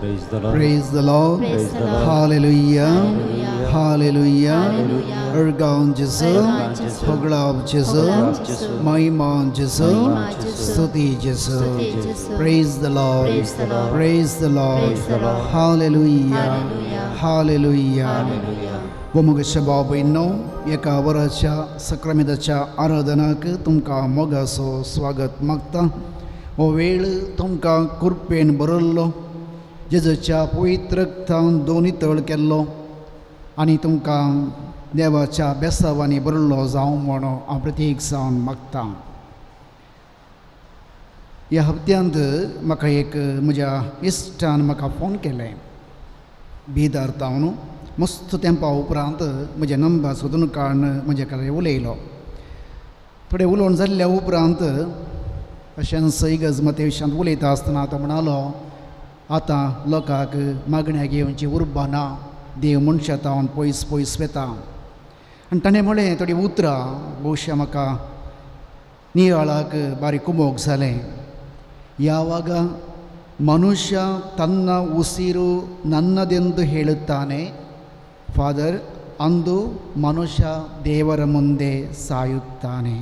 Praise the Lord. Praise the Lord. Praise the Lord. Hallelujah. Hallelujah. Hallelujah. Hallelujah. अर्गांजस अर्गांजस, भगलावजस भगलावजस, महिमांजस महिमांजस, स्तुतिजस. स्तुतिजस. Praise the Lord. Praise the Lord. Praise the Lord. Praise the Lord. Hallelujah. Hallelujah. Hallelujah. Hallelujah. वमुग शबाबइनो एका वराच्या सक्रमिताच्या आराधनाक तुमकां मोगासो स्वागत मागता. हो वेळ तुमकां कृपेन बरल्लो, जेजूच्या पवित्र रक्तान दोनितळ केल्लो आनी तुमकां देवाच्या बेसावांनी बरल्लो जावं म्हणून हांव प्रत्येक सावन मागता. ह्या हप्त्यांत म्हाका एक म्हज्या इश्टान म्हाका फोन केलें. बिदार तावन मस्त तेंपा उपरांत म्हजे नंबर सोदून काडून म्हजे कडेन उलयलो. थोडें उलोवन जाल्ल्या उपरांत अशें सई गजमते विशयांत उलयता आसतना तो म्हणालो, आतां लोकांक मागण्या घेवची उर्बा ना, देव मनशां तावन पयस पयस वेता. आनी ताणें म्हळें थोडीं उतरां भोवशा म्हाका नियाळाक बारीक कुमोग जालें. ಯಾವಾಗ ಮನುಷ್ಯ ತನ್ನ ಉಸಿರು ನನ್ನದೆಂದು ಹೇಳುತ್ತಾನೆ ಫಾದರ್, ಅಂದು ಮನುಷ್ಯ ದೇವರ ಮುಂದೆ ಸಾಯುತ್ತಾನೆ.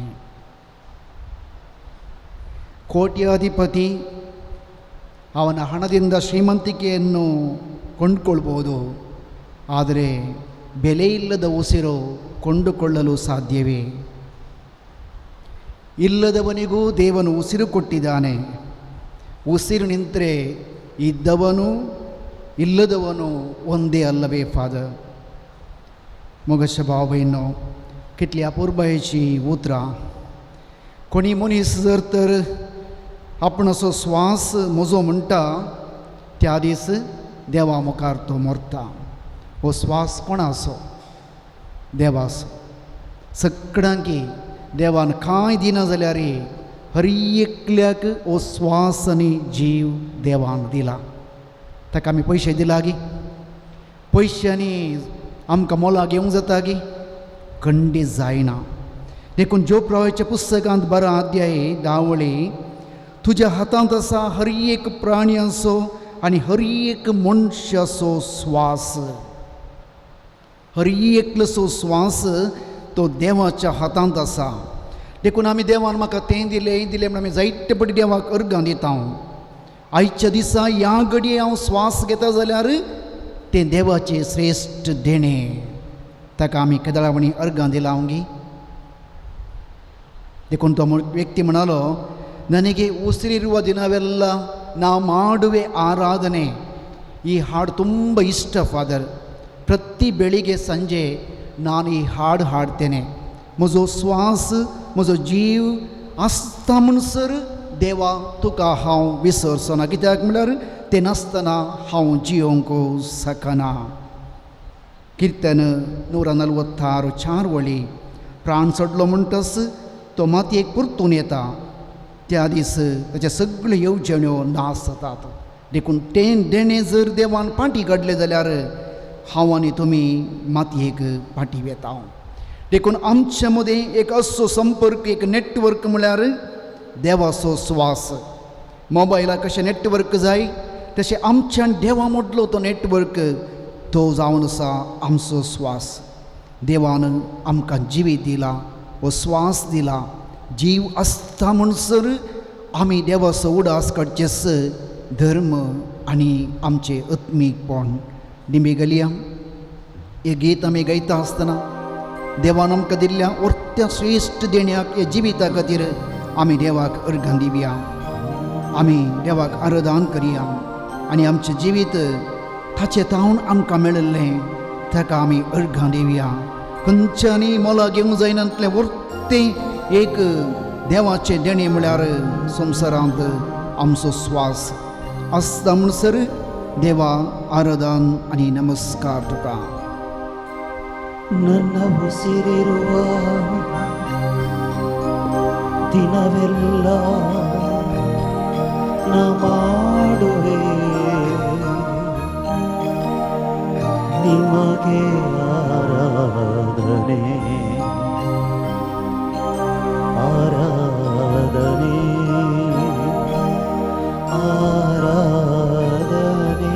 ಕೋಟ್ಯಾಧಿಪತಿ ಅವನ ಹಣದಿಂದ ಶ್ರೀಮಂತಿಕೆಯನ್ನು ಕೊಂಡುಕೊಳ್ಬೋದು, ಆದರೆ ಬೆಲೆಯಿಲ್ಲದ ಉಸಿರು ಕೊಂಡುಕೊಳ್ಳಲು ಸಾಧ್ಯವೇ? ಇಲ್ಲದವನಿಗೂ ದೇವನು ಉಸಿರು ಕೊಟ್ಟಿದ್ದಾನೆ. ಉಸಿರು ನಿಂತರೆ ಇದ್ದವನು इल्लदवनो ಒಂದೇ ಅಲ್ಲವೇ फादर? मोगाच्या भाव भयणो, कितली अपुरबायेची उतरां. कोणी मनीस जर तर आपण असो स्वास मोजो म्हणटा त्या दीस देवा मुखार तो मरता. हो स्वास कोणाचो? देवाचो. सगळ्यांकी देवान कांय दिना जाल्यार हर एकल्याक हो स्वास आनी जीव देवान दिला. ताका आमी पयशे दिला गी? पयशांनी आमकां मोलाक घेवंक जाता गी? खंडीत जायना. देखून जोप्रवाच्या पुस्तकांत 12 अध्याय 10 वळी, तुज्या हातांत आसा हर एक प्राण्याचो आनी हर एक मनशाचो स्वास. हर एकलोसो स्वास तो देवाच्या हातांत आसा. देखून आमी देवान म्हाका तें दिलें म्हणून आमी जायते पटी देवाक अर्गां दिता. आयच्या दिसा ह्या घडये हांव स्वास घेता जाल्यार तें देवाचें श्रेश्ठ देणें. ताका आमी केदळावणी अर्गां दिलां गी. देखून तो ವ್ಯಕ್ತಿ म्हणालो, ನನಗೆ ಉಸಿರಿರುವ ದಿನವೆಲ್ಲ ನಾ ಮಾಡುವೆ ಆರಾಧನೆ. ಈ ಹಾಡು ತುಂಬ ಇಷ್ಟ ಫಾದರ್. ಪ್ರತಿ ಬೆಳಿಗ್ಗೆ ಸಂಜೆ ನಾನು ಈ ಹಾಡು ಹಾಡ್ತೇನೆ. म्हजो स्वास, म्हजो जीव आसता म्हणसर देवा तुका हांव विसरचो ना. कित्याक म्हळ्यार तें नासतना हांव जियोंक शकना. किर्तन 146 4 वळी, प्राण सोडलो म्हणटस तो मातयेक परतून येता. त्या दीस ताचे सगळ्यो येवजण्यो नास जातात. देखून तें देणें जर देवान पाटी काडलें जाल्यार हांव आनी तुमी मातयेक पाटी वेता. देखून आमच्या मदें एक असो संपर्क, एक नेटवर्क म्हळ्यार देवाचो स्वास. मोबायलाक कशें नेटवर्क जाय तशें आमच्यान देवा मदलो तो नेटवर्क तो जावन आसा आमचो स्वास. देवान आमकां जिवीत दिला, हो स्वास दिला. जीव आसता म्हणसर आमी देवाचो उडास काडचेस धर्म आनी आमचें आत्मीकपण. दिमी गलिया हें गीत आमी गायता आसतना देवान आमकां दिल्ल्या वर्त्या श्रेश्ठ देण्याक, हे जिविता खातीर आमी देवाक अर्गां दिवया. आमी देवाक आराधन करया आनी आमचें जिवीत ताचे तावन आमकां मेळिल्लें ताका आमी अर्गां दिवया. खंयच्यांनी मोला घेवंक जायनातलें वर्तें एक देवाचें देणें म्हळ्यार संवसारांत आमचो स्वास आसता म्हणसर देवा आराधन आनी नमस्कार तुका. ನನ್ನ ಉಸಿರಿರುವ ದಿನವೆಲ್ಲ ನಾ ಮಾಡುವೆ ನಿಮಗೆ ಆರಾಧನೆ ಆರಾಧನೆ ಆರಾಧನೆ.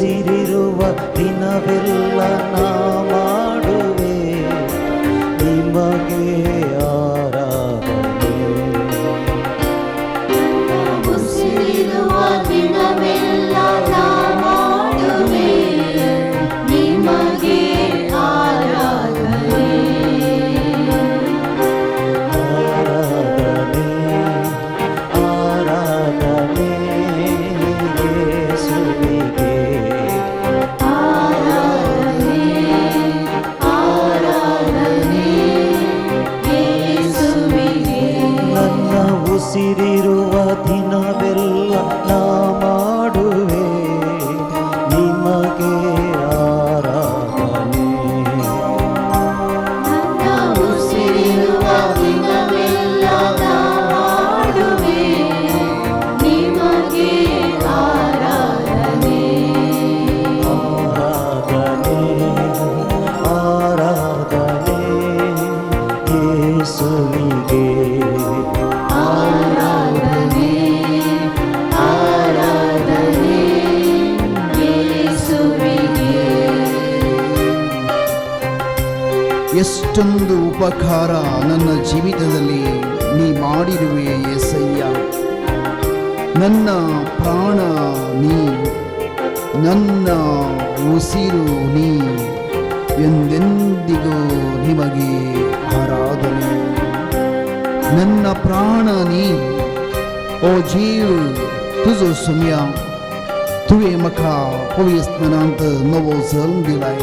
ಉಸಿರಿರುವ ದಿನವೆಲ್ಲ ನಾ ಮಾಡುವೆ ನಿಮಗೆ ಆರಾಧನೆ. ಉಸಿರಿರುವ ದಿನವೆಲ್ಲ ನಾ ಮಾಡುವೆ ನಿಮಗೆ ಆರಾಧನೆ. ಆರಾಧನೆ ಯೇಸುವಿಗೆ. ಆರಾಧನೆ ಆರಾಧನೆ ಯೇಸುವಿಗೆ. ನನ್ನ ಉಸಿರಿರುವ ದಿನವೆಲ್ಲ ನಾ ಮಾಡುವೆ ನಿಮಗೆ ಆರಾಧನೆ. ನನ್ನ ಉಸಿರಿರುವ ದಿನವೆಲ್ಲ ನಾ ಮಾಡುವೆ ನಿಮಗೆ ಆರಾಧನೆ. ಆರಾಧನೆ ಯೇಸುವಿಗೆ. ಆರಾಧನೆ ಆರಾಧನೆ ಯೇಸುವಿಗೆ. ಎಷ್ಟೊಂದು ಉಪಕಾರ ನನ್ನ ಜೀವಿತದಲ್ಲಿ ನೀ ಮಾಡಿರುವೆ ಯೇಸಯ್ಯ. ನನ್ನ ಪ್ರಾಣ ನೀ, ನನ್ನ ಉಸಿರು ನೀ, ಎಂದೆಂದಿಗೂ ನಿಮಗೆ ಆರಾಧನೆ. ನನ್ನ ಪ್ರಾಣ ನೀ, ओ जीव तुझो सुमिया तुवे मखा पवित्रनांत नवो जन्म दिलाय.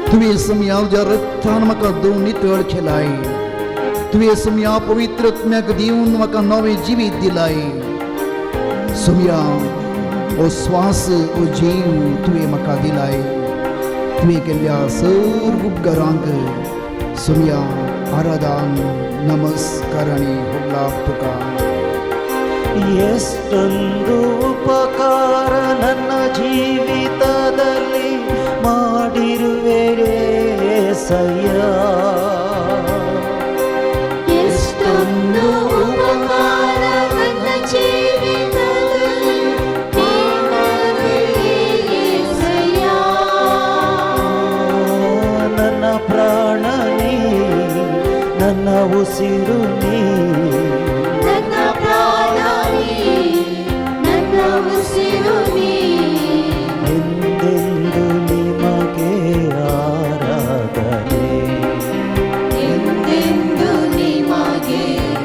तुवे समया ज्या रक्तान मका दोन नितळ खेलाय. तुवे समया पवित्रत्म्याक दिवन मका नवे जिवीत दिलाय. सुमिया ओ श्वास ओ जीव तुवे मका दिलाय. तुवे केल्ल्या सर्व उपकारांक सुमिया आराधन नमस्कारांनी होगलाप तुका. ಎಷ್ಟೊಂದು ಉಪಕಾರ ನನ್ನ ಜೀವಿತದಲ್ಲಿ ಮಾಡಿರುವೆ యేసయ్య. ಎಷ್ಟೊಂದು ಉಪಕಾರ ನನ್ನ ಜೀವಿತದಲ್ಲಿ ಮಾಡಿರುವೆ యేసయ్య. ನನ್ನ ಪ್ರಾಣ ನೀ, ನನ್ನ ಉಸಿರು ನೀ, ನನ್ನ ಪ್ರಾಣ ನೀ, ನನ್ನ ಉಸಿರು ನೀ, ಎಂದೆಂದು ನಿಮಗೆ ಆರಾಧನೆ. ಎಂದೆಂದು ನಿಮಗೆ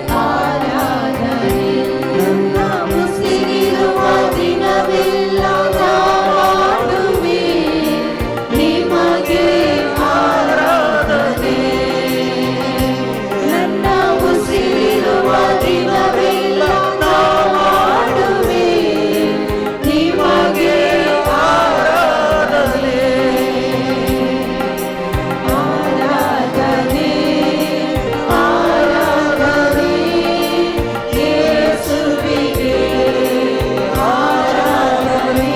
ಆರಾಧನೆ. ನನ್ನ ಉಸಿರಿರುವ ದಿನವೆಲ್ಲ ನಾ ಮಾಡುವೆ ನಿಮಗೆ ಆರಾಧನೆ. ನನ್ನ ಉಸಿರಿರುವ ದಿನವೆಲ್ಲ ನಾ ಮಾಡುವೆ ನಿಮಗೆ ಆರಾಧನೆ. ಆರಾಧನೆ ಆರಾಧನೆ ಯೇಸುವಿಗೆ. ಆರಾಧನೆ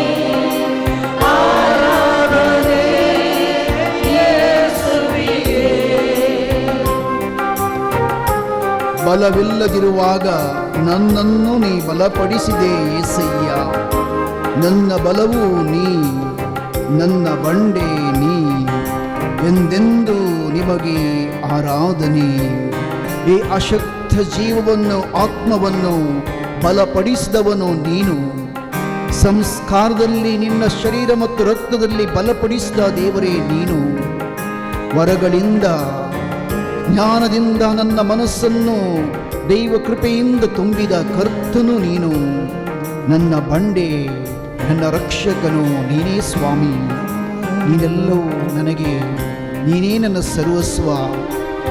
ಆರಾಧನೆ ಯೇಸುವಿಗೆ. ಬಲವಿಲ್ಲದಿರುವಾಗ ನನ್ನನ್ನು ನೀ ಬಲಪಡಿಸಿದೆ ಯೇಸಯ್ಯ. ನನ್ನ ಬಲವು ನೀ, ನನ್ನ ಬಂಡೆ ನೀ, ಎಂದೆಂದು ನಿಮಗೆ ಆರಾಧನೆ. ಈ ಅಶಕ್ತ ಜೀವವನ್ನು ಆತ್ಮವನ್ನು ಬಲಪಡಿಸಿದವನು ನೀನು. ಸಂಸ್ಕಾರದಲ್ಲಿ ನಿನ್ನ ಶರೀರ ಮತ್ತು ರಕ್ತದಲ್ಲಿ ಬಲಪಡಿಸಿದ ದೇವರೇ ನೀನು. ವರಗಳಿಂದ ಜ್ಞಾನದಿಂದ ನನ್ನ ಮನಸ್ಸನ್ನು ದೈವ ಕೃಪೆಯಿಂದ ತುಂಬಿದ ಕರ್ತನು ನೀನು. ನನ್ನ ಬಂಡೆ, ನನ್ನ ರಕ್ಷಕನು ನೀನೇ ಸ್ವಾಮಿ. ನೀನೆಲ್ಲವೂ ನನಗೆ, ನೀನೇ ನನ್ನ ಸರ್ವಸ್ವ.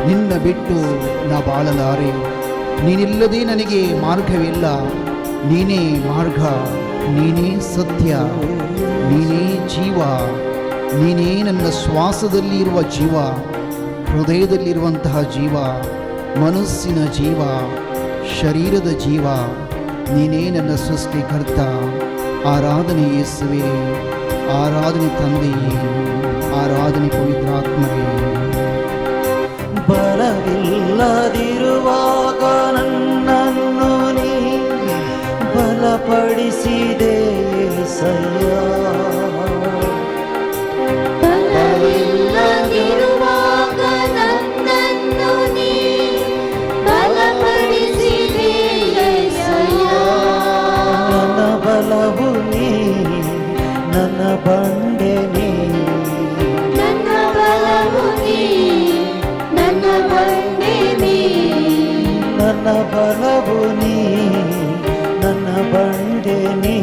ನಿನ್ನ ಬಿಟ್ಟು ನಾ ಬಾಳಲಾರೆ. ನೀನಿಲ್ಲದೆ ನನಗೆ ಮಾರ್ಗವಿಲ್ಲ. ನೀನೇ ಮಾರ್ಗ, ನೀನೇ ಸತ್ಯ, ನೀನೇ ಜೀವ. ನೀನೇ ನನ್ನ ಶ್ವಾಸದಲ್ಲಿ ಇರುವ ಜೀವ, ಹೃದಯದಲ್ಲಿರುವಂತಹ ಜೀವ, ಮನಸ್ಸಿನ ಜೀವ, ಶರೀರದ ಜೀವ. ನೀನೇ ನನ್ನ ಸೃಷ್ಟಿಕರ್ತ. ಆರಾಧನೆ ಯೇಸುವೇ, ಆರಾಧನೆ ತಂದೆಯೇ, ಆರಾಧನೆ ಪವಿತ್ರಾತ್ಮರೇ. ಬಲವಿಲ್ಲದಿರುವಾಗ ನನ್ನನ್ನು ನೀ ಬಲಪಡಿಸಿದೆ యేసయ్య. ಬಂಡೆನಿ ನನ್ನ ಬಲವು ನೀ ನನ್ನ ಬಂಡೆ ನೀ ನನ್ನ ಬಲವು ನೀ ನನ್ನ ಬಂಡೆನಿ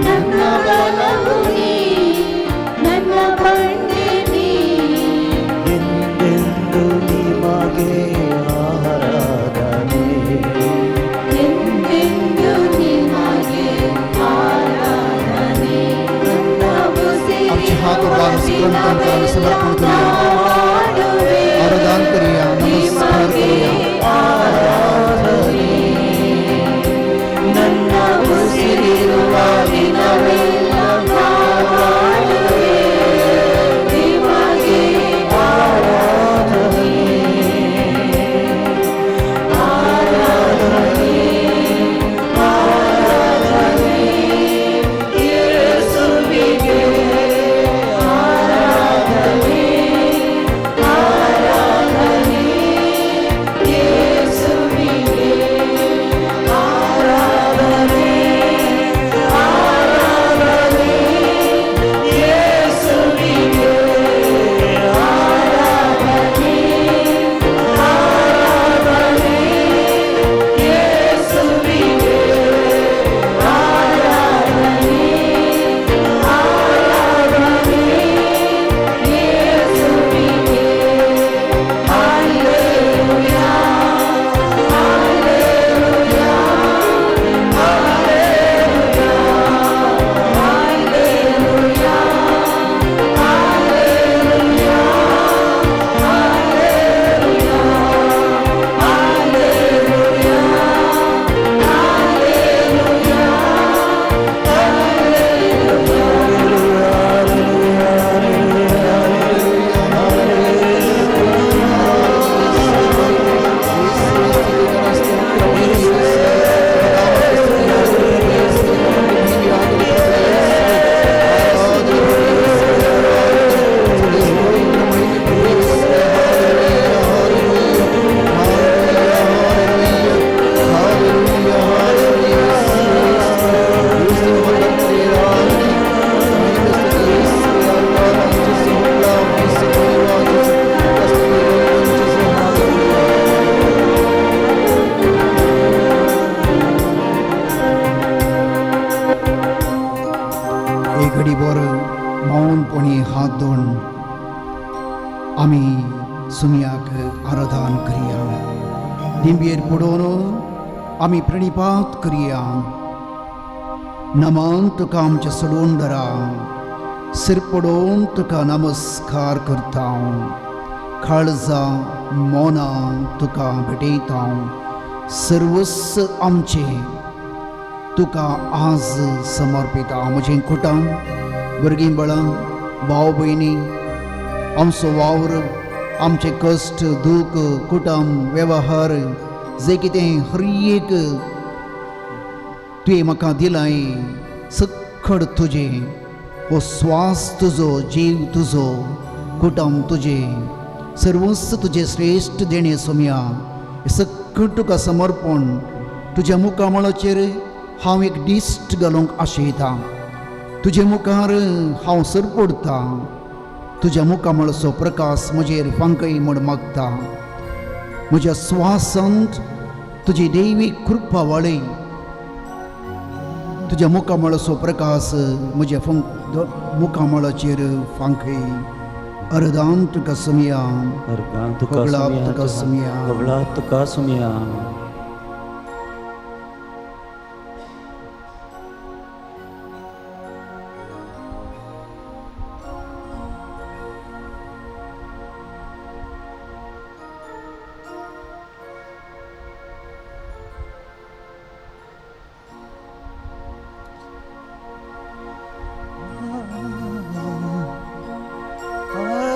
ನನ್ನ ಬಲವು ನೀ ನನ್ನ ಬಂಡೆ ನೀ ಎಂದೆಂದು ನಿಮಗೆ ಆರಾಧನೆ ಎಂದೆಂದು ನಿಮಗೆ ಆರಾಧನೆ ನನ್ನ आमचे हाथ और बाल समर्पण करूया, समर्पण करूया, आराधना करूया, नमस्कार करूया. ನನ್ನ ಉಸಿರಿರುವ ದಿನವೆಲ್ಲ ಮಾಡುವೆ ನಿಮಗೆ ಆರಾಧನೆ ಆರಾಧನೆ ಆರಾಧನೆ ಯೇಸುವಿಗೆ ಆರಾಧನೆ ಆರಾಧನೆ ಯೇಸುವಿಗೆ ಆರಾಧನೆ ಆರಾಧನೆ ಯೇಸುವಿಗೆ ಆರಾಧನೆ ಆರಾಧನೆ ಯೇಸುವಿಗೆ ಆರಾಧನೆ ಆರಾಧನೆ ಯೇಸುವಿಗೆ hallelujah hallelujah hallelujah hallelujah hallelujah एक घडीभर मौनपणे हात धुवून आम्ही सुमयाक आराधन करूया. दिंबेर पडून आम्ही प्रणिपात करूया. नमन तुका आमच्या सोडून दरा, सिर पडोवन तुका नमस्कार करता. काळजा मौना तुका भेटयता. सर्वस्व आमचे तुका आज समर्पिता. म्हजें कुटुंब, भुरगीं बाळां, भाव भयणी, आमचो वावर, आमचे कश्ट, दूख, कुटुंब, वेव्हार, जे कितें हर एक तुवें म्हाका दिलाय, सखड तुजें, हो स्वास तुजो, जीव तुजो, कुटुंब तुजें, सर्वस्व तुजें श्रेश्ठ देणें सोम्या. सखड तुका समर्पण. तुज्या मुखामळाचेर हांव एक दिश्ट घालूंक आशयतां. तुजे मुखार हांव सरपडतां. तुज्या मुखामळाचो प्रकाश म्हजेर फांकय म्हूण मागता. म्हज्या स्वासांत तुजी दैवीक कृपा वाडय. तुज्या मुखामळाचो प्रकाश म्हज्या मुखामळाचेर फांकय. अर्दान तुका सुमया, कबलाब तुका सुमया. कबलाब तुका सुमया.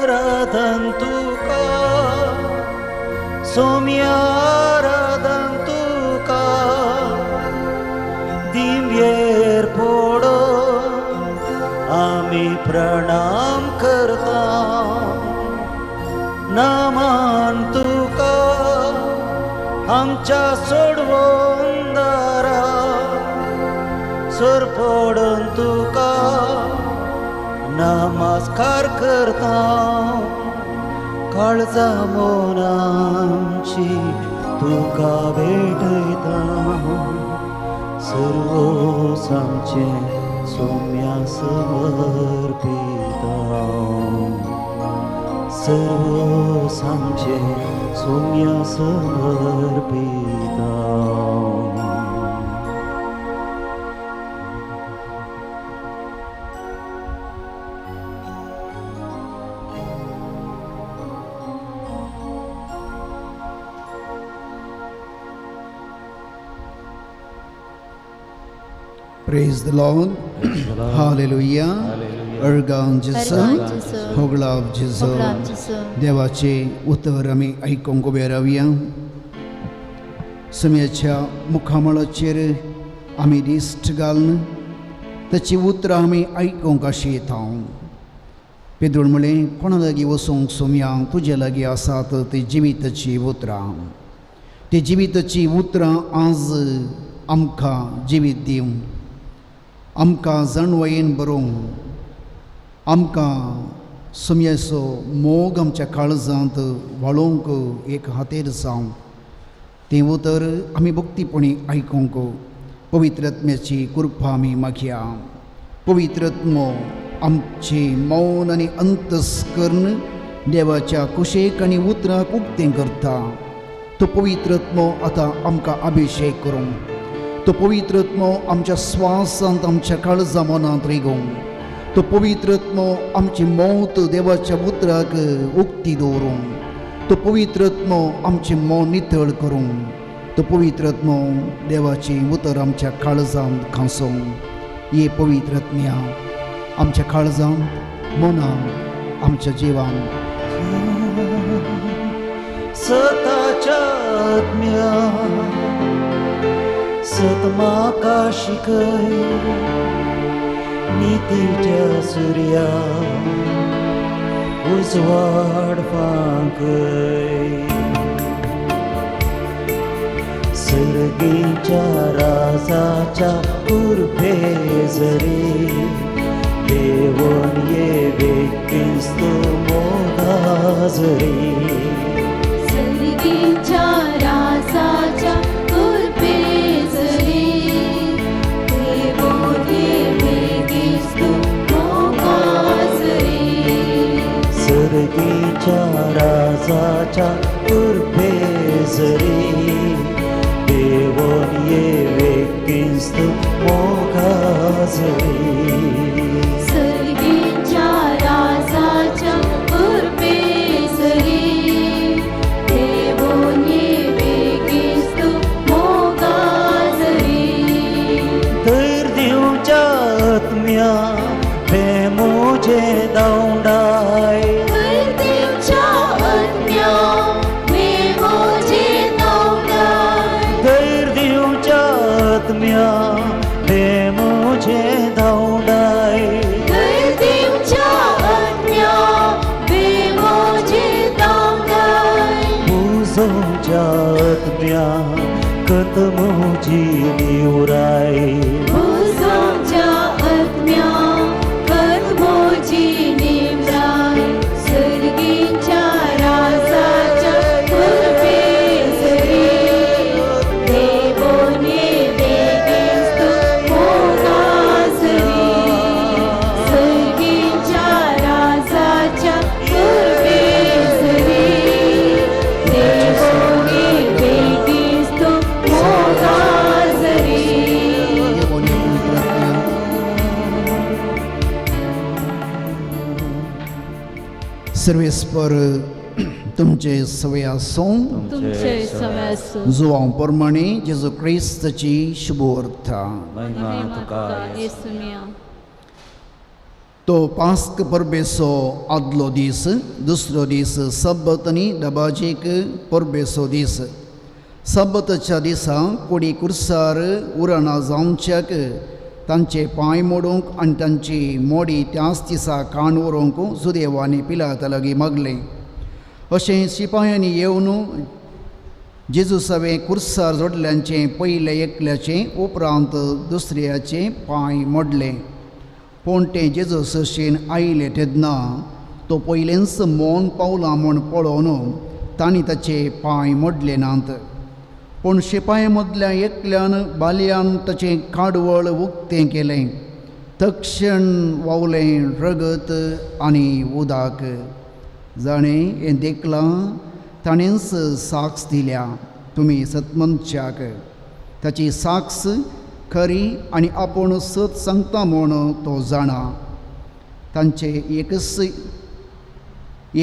आराधन तुका सोम्या, आराधन तुका दिंबेर पडो आमी प्रणाम करता. नमन तुका आमच्या सोडवून दारा, सर पडून तुका नमस्कार करता काळजा मोनांची तुका भेटयता सर्व सांचे सोम्या समर्पिता सर्व सांचे सोम्या समर्पिता Praise the Lord. Hallelujah. अर्गान जिसं होगलाव जिसं देवाचे उतर आमी आयकोंक उबे रावया. समयाच्या मुखामळाचेर आमी दिश्ट घालन ताची उतरां आमी आयकोंक आशेता. पेद्रोळ म्हळें कोणा लागीं वचोंक सोम्यांक तुजे लागीं आसात ती जिविताची उतरां. ती जिविताची उतरां आज आमकां जिवीत दिवं आमकां जाणवयेन बरोवंक आमकां सोम्याचो मोग आमच्या काळजांत वाळोवंक एक हातेर जावं तें उतर आमी भक्तीपणी आयकोंक पवित्र आत्म्याची कृपा आमी मागया. पवित्र आत्मो आमची मौन आनी अंतस्करण देवाच्या कुशेक आनी उतराक उक्तें करता. तो पवित्र आत्मो आतां आमकां अभिशेक करूं. तो पवित्र आत्मो आमच्या स्वासांत आमच्या काळजा मनांत रिगोवं. तो पवित्र आत्मो आमची मौत देवाच्या उतराक उक्ती दवरूं. तो पवित्र आत्मो आमची मौन नितळ करूं. तो पवित्र आत्मो देवाची उतर आमच्या काळजांत खांसोवं. हे पवित्र आत्म्या आमच्या काळजांत मनांत आमच्या जिवांत सताच्या आत्म्या सत म्हाका शिकय नितीच्या सुर्या उजवाड फांकय सर्गीच्या राजाच्या कुर्बे जरी देवोन ये बेकिस्त मोगाजरी सर्गीच्या राजाच्या सर्गीच्या राजाच्या कुर्बे जरी देवोन ये वेकिस्त मोगाजरी सर्गीच्या राजाच्या कुर्बे जरी देवोन ये वेकिस्त मोगाजरी धैर्य दिवच्या आत्म्या बेमोजे दावडाय आत्म्या बेमोजे धावडाय देवच्या आत्म्या बेमोजे धावडाय बुजोच्या आत्म्या कतमोजी निवराय बुजोच्या आत्म्या कतमोजी निवराय सर्गीच्या राजाच्या कुर्बे जरी सर्वेस्पर तुमचे सवय आसूं. तुमचे सवय आसूं. जुवां प्रमाणे जेजू क्रिस्ताची शुभ अर्था. महिमा तुका येसुमिया. तो पास्क परबेचो आदलो दीस दुसरो दीस सब्बत आनी डबाजेक परबेचो दीस. सब्बतच्या दिसा कोडी कुर्सार उराणां जावच्याक तांचे पांय मोडूंक आनी तांची मोडी त्याच दिसा काण व्हरूंक सुदैवानी पिलाता लागीं मागलें. अशें शिपायांनी येवन जेजूस हांवें कुर्सार जोडल्यांचें पयले एकल्याचें उपरांत दुसऱ्याचें पांय मोडले पूण तें जेजूस अशें आयले तेन्ना तो पयलेंच मौन पावला म्हूण पळोवन तांणी ताचे पांय मोडले नात पूण शिपाया मदल्या एकल्यान बालयान ताचें काडवळ उक्तें केलें तक्षण वावलें रगत आनी उदक जाणें हें देखलां ताणेंच साक्ष दिल्या तुमी सतमनशाक ताची साक्ष खरी आनी आपूण सत सांगता म्हूण तो जाणा तांचें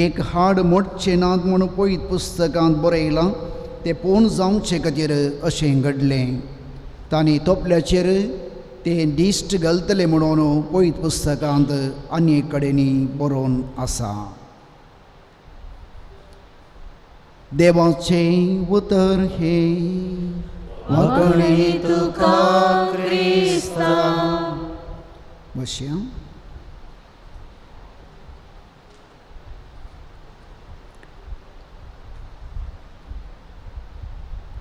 एक हाड मोडचें नात म्हूण पळयत पुस्तकांत बरयलां तें पूर्ण जावचे खातीर अशें घडलें तांणी तोपल्याचेर तें दिश्ट घालतले म्हणून पळयत पुस्तकांत आनी कडेनी बरोवन आसा देवाचें उतर हे वखणी तुका क्रिस्ता बसया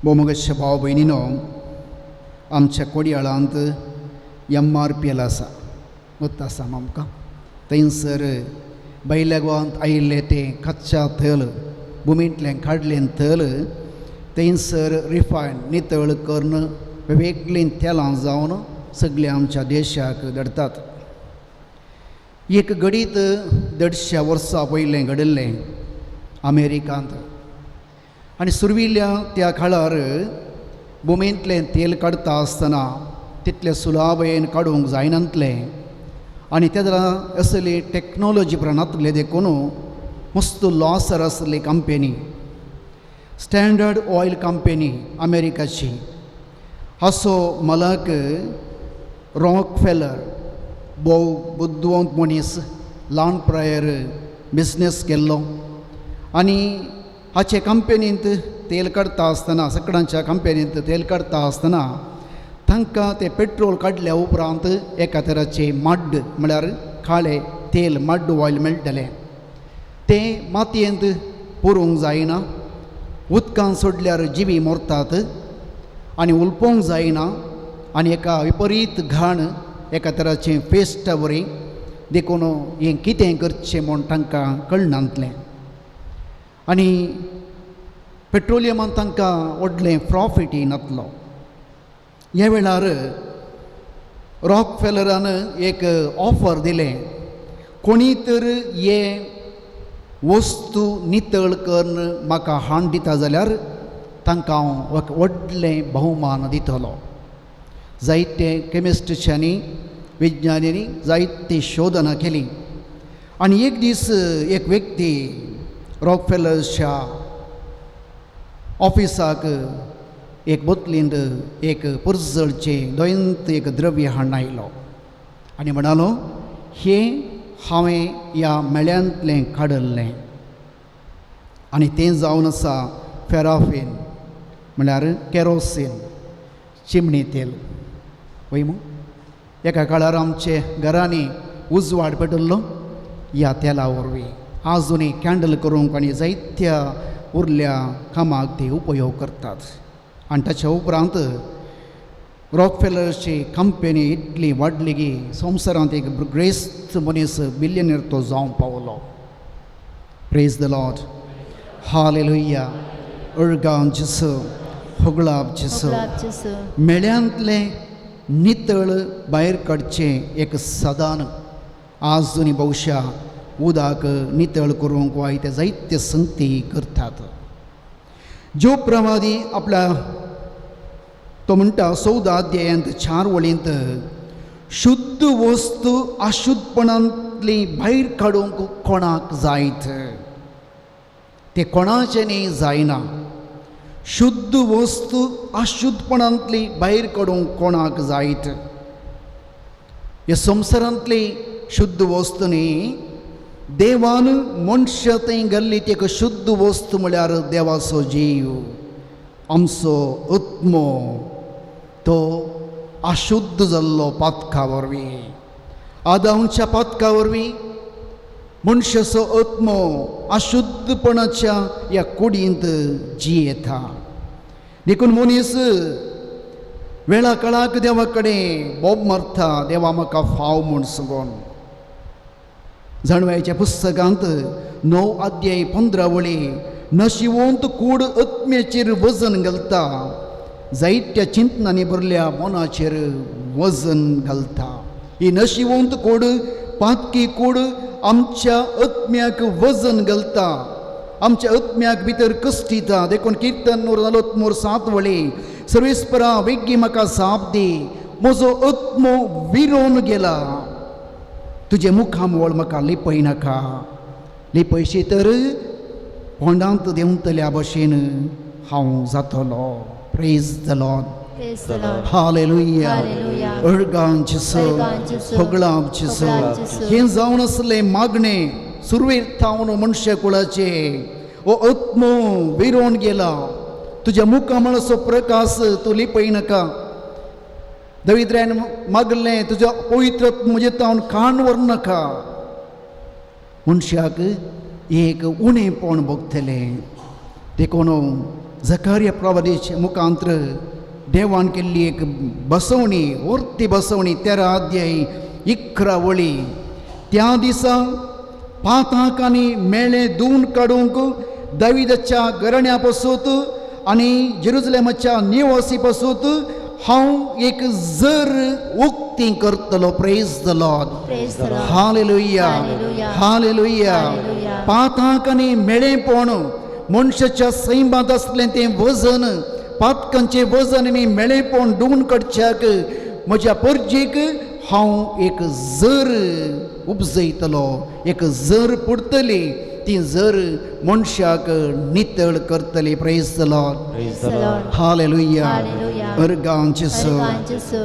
मोमगस्य भाव भयणीनो आमच्या कोडयाळांत MRPL आसा वता आसा आमकां थंयसर भायल्या गोंयांत आयिल्लें तें कच्चा तेल भुमींतलें काडलें तेल थंयसर रिफायन नितळ करून वेगळीं तेलां जावन सगळ्या आमच्या देशाक धाडटात एक घडीत 150 वर्सां पयलें घडिल्लें अमेरिकांत आनी सुरविल्ल्या त्या काळार भुमींतलें तेल काडटा आसतना तितलें सुलभेन काडूंक जायनातलें आनी त्या असली टॅक्नोलॉजी नासले देखून मस्त लॉसर आसली कंपनी स्टँडर्ड ऑयल कंपनी अमेरिकाची हाचो मालक रॉकफेलर भोव बुद्धवंत मनीस ल्हान प्रायर बिझनेस केल्लो आनी हाचे कंपनींत तेल काडटा आसतना सकाळच्या कंपनींत तेल काडटा आसतना तांकां तें पेट्रोल काडल्या उपरांत एका तराचें मड म्हळ्यार काळें तेल मड ऑयल मेळटलें तें मातयेंत पुरूंक जायना उदकांत सोडल्यार जिवी मरतात आनी उलपोवंक जायना आनी एका विपरीत घाण एका तराचें फेस्टावरी देखून हें कितें करचें म्हूण तांकां कळनातलें आनी पेट्रोलियमांत तांकां व्हडलें प्रॉफीट येनातलो ह्या वेळार रॉकफेलरान एक ऑफर दिलें कोणी तर हे वस्तू नितळ करून म्हाका हाण दिता जाल्यार तांकां हांव व्हडलें भोवमान दितलो जायते केमिस्ट्रीच्यांनी विज्ञानींनी जायती शोधनां केलीं आनी एक दीस एक व्यक्ती रॉकफेलर्सच्या ऑफिसाक एक बोतलींत एक पुर्जळचें दोयंत एक द्रव्य हाडून आयलो आनी म्हणालो हें हांवें ह्या मेळ्यांतलें काडल्लें आनी तें जावन आसा पॅराफीन म्हळ्यार केरोसीन चिमणी तेल वय मग एका काळार आमचे घरांनी उजवाड पेटल्लो ह्या तेला वरवीं आजुनूय कॅन्डल करूंक आनी जायत्या उरल्या कामाक ते उपयोग करतात आनी ताच्या उपरांत रॉकफेलर्सची कंपनी इतली वाडली की संवसारांत एक ग्रेस्त मनीस बिलियनियर तो जावंक पावलो प्रेज द लॉर्ड हालेलुया उर्गांव जेसू होगळाप जेसू मेळ्यांतलें नितळ भायर काडचें एक सदान आजुनी भविश्या उदक नितळ करूंक वाय ते जायत्य संगती करतात ज्यो प्रमादी आपल्या तो म्हणटा 14 अध्यायांत 4 वळींत शुद्ध वस्तू अशुद्धपणांतली भायर काडूंक कोणाक जायत ते कोणाचेंय जायना शुद्ध वस्तू अशुद्धपणांतली भायर काडूंक कोणाक जायत ह्या संवसारांतली शुद्ध वस्तू न्ही देवान मनशा थंय घाल्ली ती एक शुद्ध वस्तू म्हळ्यार देवाचो जीव आमचो आत्मो तो अशुद्ध जाल्लो पातका वरवीं आदामच्या पातका वरवीं मनशाचो आत्मो अशुद्धपणाच्या ह्या कुडींत जियेता देखून मनीस वेळा कळाक देवा कडेन बोब मारता, देवा म्हाका फाव म्हूण सांगून. जाणव्याच्या पुस्तकांत 9 अध्याय 15 वळी नशिवंत कूड आत्म्याचेर वजन घालता, जायत्या चिंतनांनी भरल्या मनाचेर वजन घालता. ही नशिवंत कूड, पातकी कूड आमच्या आत्म्याक वजन घालता, आमच्या आत्म्याक भितर कश्टिता. देखून कीर्तन 143 वळी सर्वेस्परा वेगी म्हाका साप दी, म्हजो आत्मो विरोन गेला, तुजे मुखामोळ म्हाका लिपय नाका. लिपयशी तर पोंडांत देंवतल्या भशेन हांव जातलो. Praise the Lord. Praise the Lord. Hallelujah. Hallelujah. अर्गांचे so, अर्गांचे होगळांचे so. होगळांचे so. हे जावन असले मागणे सुरवेर थावन मनशा कुळाचे, ओ आत्मो विरोन गेला, तुझ्या मुखामळाचो प्रकाश तूं लिपय नाका. दविद्रायन मागलें, तुज्या पवित्र म्हजे तावन खाण व्हर नाका. मनशाक एक उणेपण भोगतलें. देखून झकारिया प्रवादीच्या मुखांतर देवान केल्ली एक बसवणी, वर्ती बसवणी 13 अध्याय 11 वळी. त्या दिसा पाताकांनी मेळे धुवन काडूंक दाविदाच्या घराण्या पासूत आनी जेरुसलेमाच्या निवासी पासूत हांव एक जर उक्ती करतलो. Praise the Lord. Praise the Lord. Hallelujah. Hallelujah. Hallelujah. Hallelujah. पाताकांनी मेळेपण, मनशाच्या सैमात असलें तें वजन, पातकांचें वजन आनी मेळेपण धुवन काडच्याक म्हज्या परजेक हांव एक जर उपजयतलो, एक जर पुडटली. ती जर मनशाक नितळ करतली. Praise the Lord. Praise the Lord. Hallelujah. Hallelujah. अर्गांचे so. अर्गांचे so.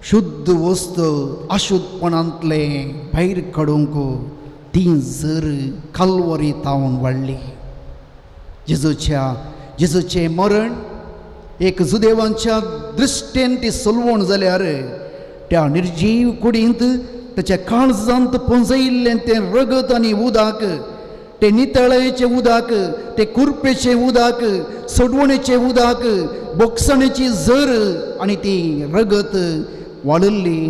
शुद्ध वस्त अशुद्धपणांतले भायर काडूंक ती जर कल्वरी तावन वाडली. जेजूचें मरण एक जुदेवांच्या दृश्टेन ती सोलवण जाल्यार त्या निर्जीव कुडींत ताच्या काळजांत पोंजयिल्लें तें रगत आनी उदक, ते नितळेचें उदक, ते कुरपेचें उदक, सोडवणेचें उदक, बोगसणेची झर आनी ती रगत वाळिल्ली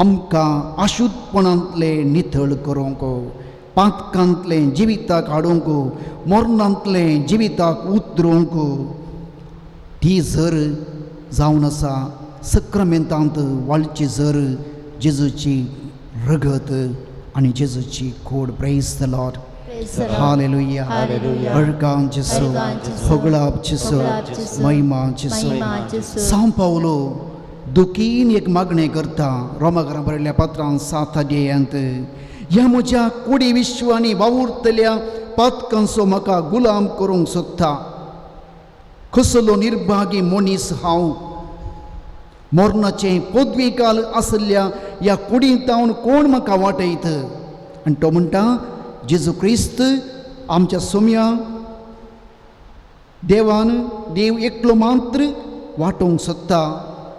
आमकां अशुद्धपणांतले नितळ करूंक, पातकांतलें जिविताक हाडूंक, मरणांतलें जिविताक उतरूंक ती जर जावन आसा. सक्रामेंतांत वाळची जर जेजूची रगत आनी जेजूची कूड. Praise the Lord. Praise the Lord. Hallelujah. Hallelujah. अर्गांचे so, अर्गांचे so, होगळाचे so, होगळाचे so, महिमाचे so. महिमाचे so. सांव पावलो दुखीन एक मागणें करता. रोमाकारां बरयल्ल्या पत्रांत 7 अध्यायांत, ह्या म्हज्या कुडी विश्वांनी वावुरतल्या पातकांचो म्हाका गुलाम करूंक सोदता. कसलो निर्भागी मनीस हांव. मरणाचें पदवी काल आसल्या ह्या कुडींत हांव कोण म्हाका वाटयत. आनी तो म्हणटा, जेजू क्रिस्त आमच्या सोम्या देवान देव एकलो मात्र वाटोवंक सोदता.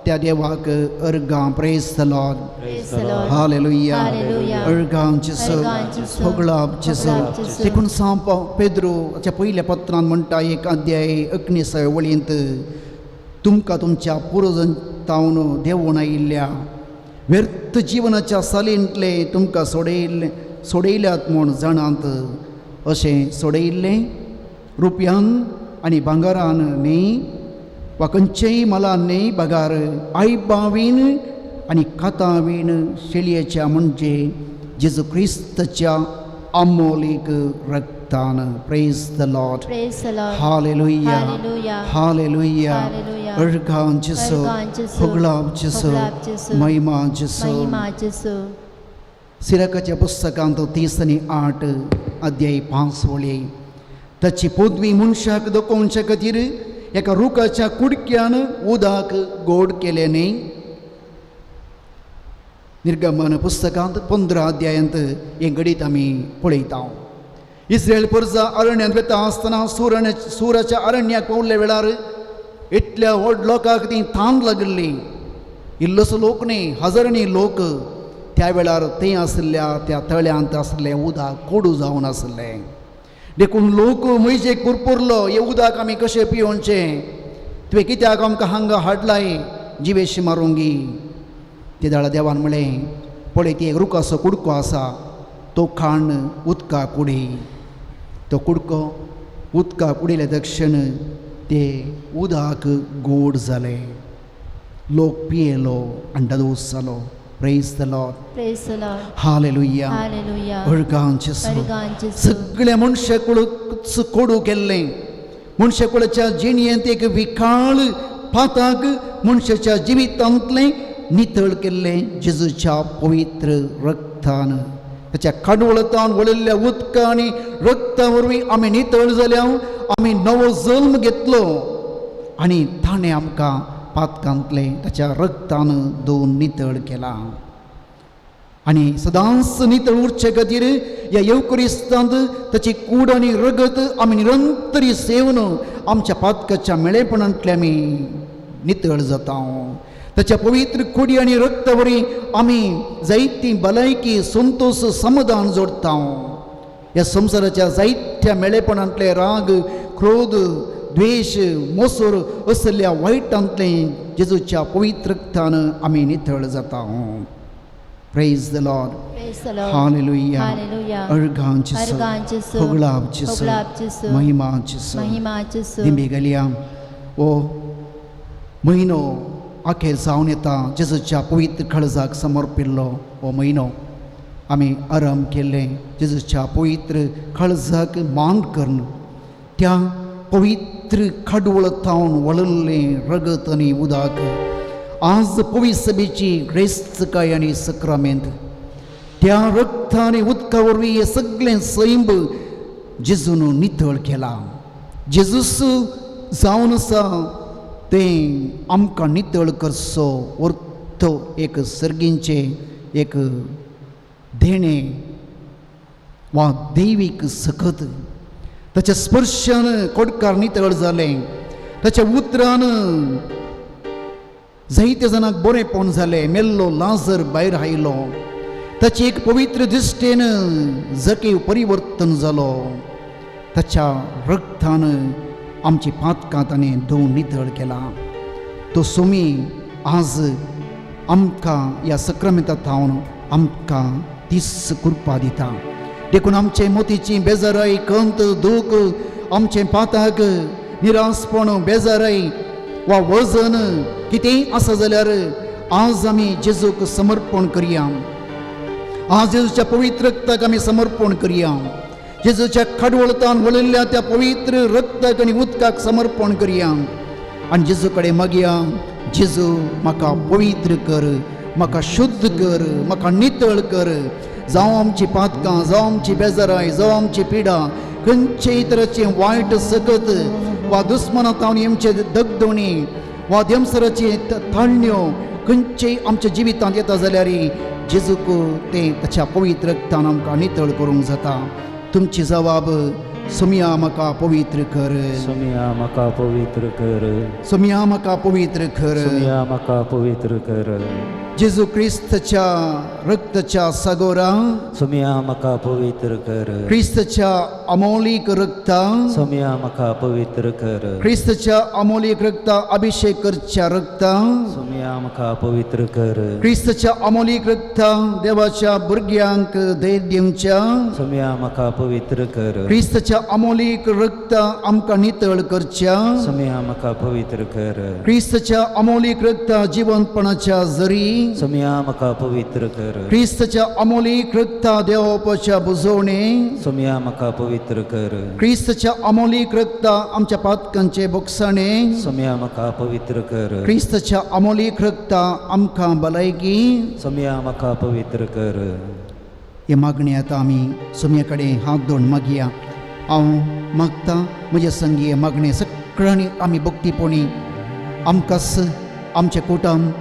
त्या देवाक अर्गां. Praise the Lord. Praise the Lord. Hallelujah. Hallelujah. अर्गांचे so, अर्गांचे so, होगळाचे so. होगळाचे so. देखून सांव पेद्रोच्या पयल्या पत्रांत म्हणटा 1 अध्याय 19 वळींत, तुमकां तुमच्या पुर्वजांतावन देंवून आयिल्ल्या व्यर्थ जिवनाच्या सालींतले तुमकां सोडयल्यात म्हूण जाणात. अशें सोडयिल्लें रुपयान आनी भांगारान न्ही, वा खंयचेय मलान न्ही, भागार आयबावीन आनी कातावीन शेळयेच्या म्हणजे जेजू क्रिस्ताच्या अमोलीक रक्तान. Praise the Lord. Praise the Lord. Hallelujah. Hallelujah. Hallelujah. Hallelujah. अर्गांचे so, अर्गांचे so, होगळाचे so, होगळाचे so, महिमाचे so. महिमाचे so. सिराकाच्या पुस्तकांत 30 आनी 8 अध्याय 5 वळी, ताची पदवी मनशाक दाखोवच्या खातीर एका रुखाच्या कुडक्यान उदक गोड केलें न्ही. निर्गमन पुस्तकांत 15 अध्यायांत हें गणीत आमी पळयता. इस्रायल परजा अरण्यांत वेता आसतना सुराच्या अरण्याक पावल्ल्या वेळार इतल्या व्हड लोकांक ती थान लागली. इल्लोसो लोक न्ही, हजारांनी लोक. त्या वेळार तें आसल्या त्या तळ्यांत आसलें उदक कोडू जावन आसलें. देखून लोक मैजेक पुरपुरलो, हें उदक आमी कशें पिवचें. तुवें कित्याक आमकां हांगा हाडलाय जिवेशी मारूंगी. ते दाळा देवान म्हळें, पळय ती एक रुखाचो कुडको आसा, तो खाण उदकाक उडय. तो कुडको उदकाक उडयले दक्षिण ते उदक गोड जालें. लोक पियेलो आनी दोस जालो. Praise the Lord. Praise the Lord. Hallelujah. Hallelujah. अळगांचें अर्गांचें soup. सगळ्या मनशाकुळाक कोडू केल्लें. मनशाकुळाच्या जिणयेंत एक विकाळ पाताक मनशाच्या जिवितांतलें नितळ केल्लें जेजूच्या पवित्र रक्तान. त्याच्या कडवळतान वळिल्ल्या उदका आनी रक्ता वरवीं आमी नितळ जाल्या. आमी नवो जल्म घेतलो आनी ताणें आमकां पातकांतलें ताच्या रक्तान धुवन नितळ केला. आनी सदांच नितळ उरचे खातीर ह्या येवकरिस्तांत ताची कूड आनी रगत आमी निरंतरी सेवन आमच्या पातकाच्या मेळेपणांतले आमी नितळ जाता. ताच्या पवित्र कुडी आनी रक्ता वरवीं आमी जायती भलायकी संतोश समाधान जोडटा. ह्या संवसाराच्या जायत्या मेळेपणांतले राग, क्रोध, द्वेष, मोसोर असल्या वायटांतलें जेजूच्या पवित्र रक्तान आमी नितळ जाता. Praise the Lord. Praise the Lord. Hallelujah. Hallelujah. अर्गांचें अर्गांचें soup. होगळाचें होगळाचें soup. महिमाचें महिमाचें soup. दिंबे गेल्या हो म्हयनो अखेर जावन येता. जेजूच्या पवित्र काळजाक समर्पिल्लो हो म्हयनो आमी आराम केल्लें. जेजूच्या पवित्र काळजाक मान करून त्या पवित्र कडवळतावन वळिल्लें रगत आनी उदक आज पवित्र सभेची ग्रेस्तकाय आनी सक्रामेंत त्या रक्ता आनी उदका वरवीं हें सगळें सैंब जेजून नितळ केला. जेजूस जावन आसा तें आमकां नितळ करचो वर्तो एक सर्गींचें एक देणें वा दैवीक सखत. ताच्या स्पर्शान कोडकार नितळ जालें. ताच्या उतरान जायत्या जाणांक बरेंपण जालें. मेल्लो लाजर भायर आयलो. ताची एक पवित्र दिश्टेन जकेव परिवर्तन जालो. ताच्या रक्तान आमची पातकां ताणें धुवन नितळ केला. तो सोमी आज आमकां ह्या सक्रामेंतांत थावन आमकां तीस कृपा दिता. देखून आमचे मोतीची बेजाराय, कंत, दूख, आमचे पाताक निरासपण, बेजाराय वा वजन कितेंय आसा जाल्यार आज आमी जेजूक समर्पण करया. आज जेजूच्या पवित्र रक्ताक आमी समर्पण करया. जेजूच्या कडवळतान वळिल्ल्या त्या पवित्र रक्ताक आनी उदकाक समर्पण करया आनी जेजू कडेन मागया, जेजू म्हाका पवित्र कर, म्हाका शुद्ध कर, म्हाका नितळ कर. जावं आमची पातकां, जावं आमची बेजाराय, जावं आमची पिडा, खंयचेय तरेचें वायट सकत वा दुस्मनांतावन आमचे दगदोणी वा देमसराची ताळण्यो खंयचेय आमच्या जिवितांत येता जाल्यार जेजूक तें ताच्या पवित्र रक्तान आमकां नितळ करूंक जाता. तुमची जबाब, सोमिया म्हाका पवित्र कर, सोमिया म्हाका पवित्र कर, सोमिया म्हाका पवित्र कर. सोमिया म्हाका पवित्र कर. जेजू क्रिस्ताच्या रक्ताच्या सागोरा, सोमिया म्हाका पवित्र कर, क्रिस्ताच्या अमोलीक रक्ता, सोमिया म्हाका पवित्र कर, क्रिस्ताच्या अमोलीक रक्ता, अभिषेक करच्या रक्ता, सोमिया म्हाका पवित्र कर, क्रिस्ताच्या अमोलीक रक्ता देवाच्या भुरग्यांक धैर्य दिवच्या, सोमिया म्हाका पवित्र कर, क्रिस्ताच्या अमोलीक रक्ता आमकां नितळ करच्या, सोमिया म्हाका पवित्र कर, क्रिस्ताच्या अमोलीक रक्ता जिवंतपणाच्या जरी, सोमिया म्हाका पवित्र कर, क्रिस्ताच्या अमोलीक रक्ता देवोपाच्या बुजवणे, सोमिया म्हाका पवित्र कर, क्रिस्ताच्या अमोलीक रक्ता आमच्या पातकांचे बोगसाणे, सोमिया म्हाका पवित्र कर, क्रिस्ताच्या अमोलीक रक्ता आमकां भलायकी. सोमिया म्हाका पवित्र कर. हे मागणी आतां आमी सोम्या कडेन हात धरून मागया. हांव मागता म्हजे संगी हे मागणे सगळ्यांनी आमी भक्तीपोणी आमकांच आमचे कुटुंब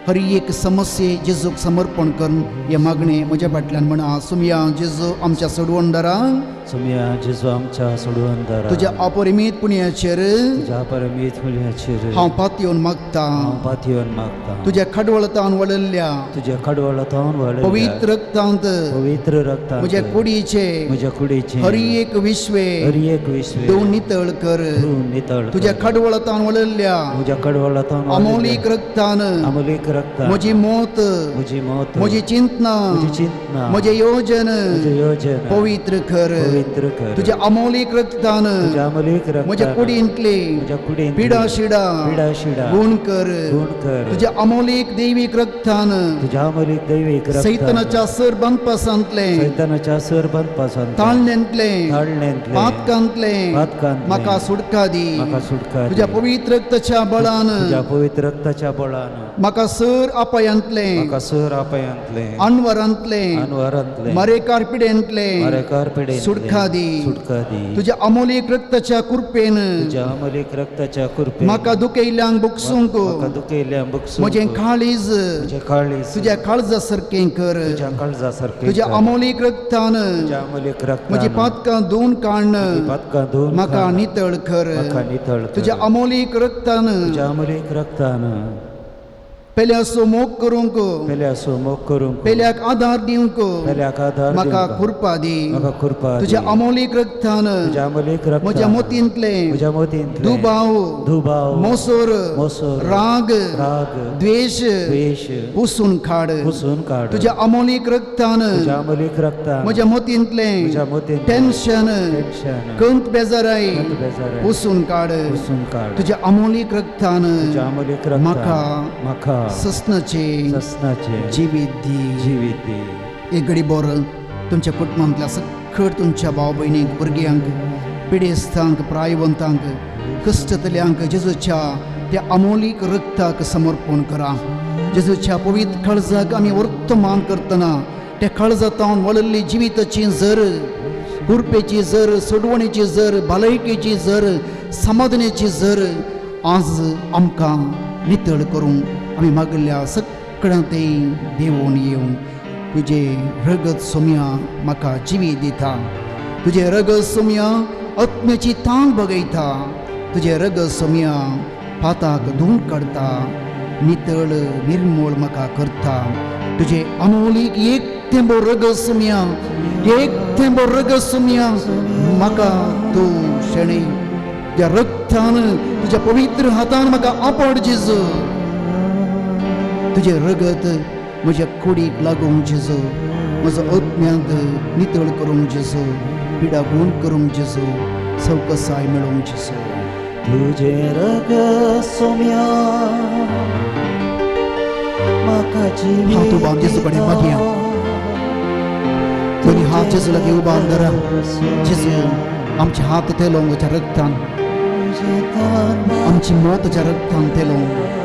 हर एक समस्ये जेजूक समर्पण करून हे मागणे म्हज्या फाटल्यान म्हणा. सोमिया जेजू आमच्या सोडवणदारांक सोम्या जेजू आमच्या सोडून दारा तुझ्या अपरिमित पुण्याचेर तुझ्या परमेत मुल्याचेर हांव पातयेवन मागता. हांव पातयेवन मागता. तुझ्या खडवळतान वळल्या तुझ्या कडवळांतान वळल्या पवित्र रक्तांत पवित्र रक्तांत म्हज्या कुडीचे म्हज्या कुडीचे हरी एक विश्वे हरी एक विश्वे दोन नितळ कर. धुवून नितळ कर. तुझ्या खडवळतान वळल्या म्हज्या कडवळांतान अमोलीक रक्तान अमोलीक रक्तान म्हजी मोत म्हजी मौत म्हजी चिंतना म्हजी चिंतना म्हजे योजन म्हजे योजना पवित्र कर. पवित्र कर. तुझ्या अमोलीक रक्तान तुझ्या अमोलीक रक्तान म्हज्या कुडींतले म्हज्या कुडींत पिडा शिडा पिडा शिडा गुण कर. गुण कर. तुझ्या अमोलीक दैविक रक्तान तुझ्या अमोलीक दैविक रक्तान सैतानाच्या सरबंदपासांतले सैतानाच्या सरबंदपासून ताळण्यांतले ताळण्यांतले पातकांतले पातकांतले म्हाका सुटका दी. म्हाका सुटका दी. तुझ्या पवित्र रक्ताच्या बळान तुझ्या पवित्र रक्ताच्या बळान म्हाका सर अपयांतले म्हाका सर अपयांतले अनवरांतले अनवरांतले मरेकार पिडेंतले मरेकार पिडेंतले सुटका दी. सुटका दी. तुझ्या अमोलीक रक्ताच्या कुरपेन तुझ्या अमोलीक रक्ताच्या कुरपे म्हाका दुखयल्यांक बुकसूंक म्हाका दुखयल्या बुकसूंक म्हजें काळीज म्हजें काळीज तुझ्या काळजा सारकें कर. तुझ्या काळजा सारकें तुझ्या कर. अमोलीक रक्तान तुझ्या अमोलीक रक्तान म्हजी पातकां धुवन काढ. पातकां धुवून म्हाका काड. नितळ कर. म्हाका नितळ कर. तुझ्या अमोलीक रक्तान तुझ्या अमोलीक रक्तान पेल्याचो मोग करूंक पेल्याचो मोग करूंक पेल्याक आदार दिवंक पेल्याक आदार म्हाका दिवंक खुरपा दी. म्हाका खुरपा दी. तुझ्या अमोलीक रक्तान तुझ्या अमोलीक रक्तान म्हज्या मोतींतले म्हज्या मोतींतले दुबाव दुबाव मोसोर मोसोर राग राग द्वेष द्वेष पुसून काड. पुसून काड. तुझ्या अमोलीक रक्तान तुझ्या अमोलीक रक्तान म्हज्या मोतींतले म्हज्या मोतींतले टेन्शन टेन्शन कंत बेजाराय कंत बेजाराय पुसून काड. पुसून काड. तुझ्या अमोलीक रक्तान तुझ्या अमोलीक रक्तान म्हाका ससनाचे ससनाचे जिवीत दी. जिवीत दी. एक घडी बोर तुमच्या कुटुंबांतल्या सखळ तुमच्या भाव भयणीक भुरग्यांक पिडेस्तांक प्रायवंतांक कश्टतल्यांक जेजूच्या त्या अमोलीक रक्ताक समर्पण करा. जेजूच्या पवित्र काळजाक आमी वर्तमान करतना त्या काळजांतावन वळिल्ली जिविताची जर कुरपेची जर सोडवणेची जर भलायकेची जर समाधानाची जर आज आमकां नितळ करूंक आमी मागल्या सगळ्यां ते देवून येवं. तुझे रगत सोम्या म्हाका जिवीत दिता. तुझे रगत सोम्या आत्म्याची ताण बगयता. तुझे रगत सोम्या पाताक धुवन काडटा. नितळ निर्मळ म्हाका करता. तुझे अमोलीक एक थेंबो रगत सोम्या एक थेंबो रगत सोम्या म्हाका तूं शेणे त्या रक्तान तुझ्या पवित्र हातान म्हाका आपड जेजू. तुझे रगत म्हज्या कुडीक लागूंक जेजू. म्हजो आत्म्यांक नितळ करूंक जेजू. पिडा गूण करूंक जेजू. सवकसाय मेळोवंक जेजू. तुझे रगत सोम्या म्हाका जिवीत हात उबारून जेजू कडेन मागया. दोनी हात जेजू लागीं उबारून धरा. जेजू आमचे हात तेलोवंक तुज्या रक्तान आमची मोत तुज्या रक्तान तेलोवंक.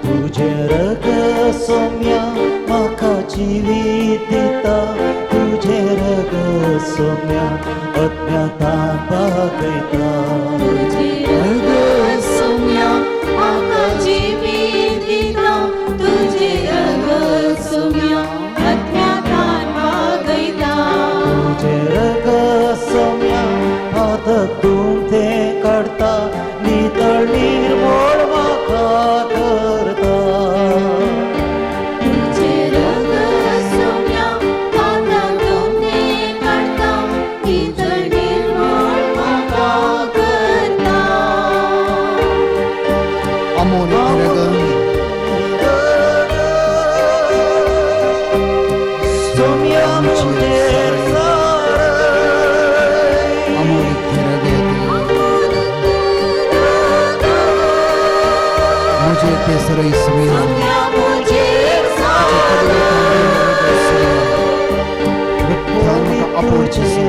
तुझे रगत सोम्या म्हाका जिवीत दिता. तुझे रगत सोम्या आत्म्यातान बागयता. तुझे रगत सोम्या म्हाका जिवीत दिता. तुझे रगत सोम्या आत्म्यातान बागयता. तुझे रगत सोम्या हाताक धुवून तें काडटा. नितळ निर्मळ म्हाका करता. तुझे रगत सोम्या हाताक धुवून तें काडटा. नितळ निर्मळ म्हाका करता. अमोलीक रगत सोम्या मुजेर अमोलीक रगत मुझे केसरई सवेरा सोम्या मुजेर रक्तान म्हाका आपड जेजू.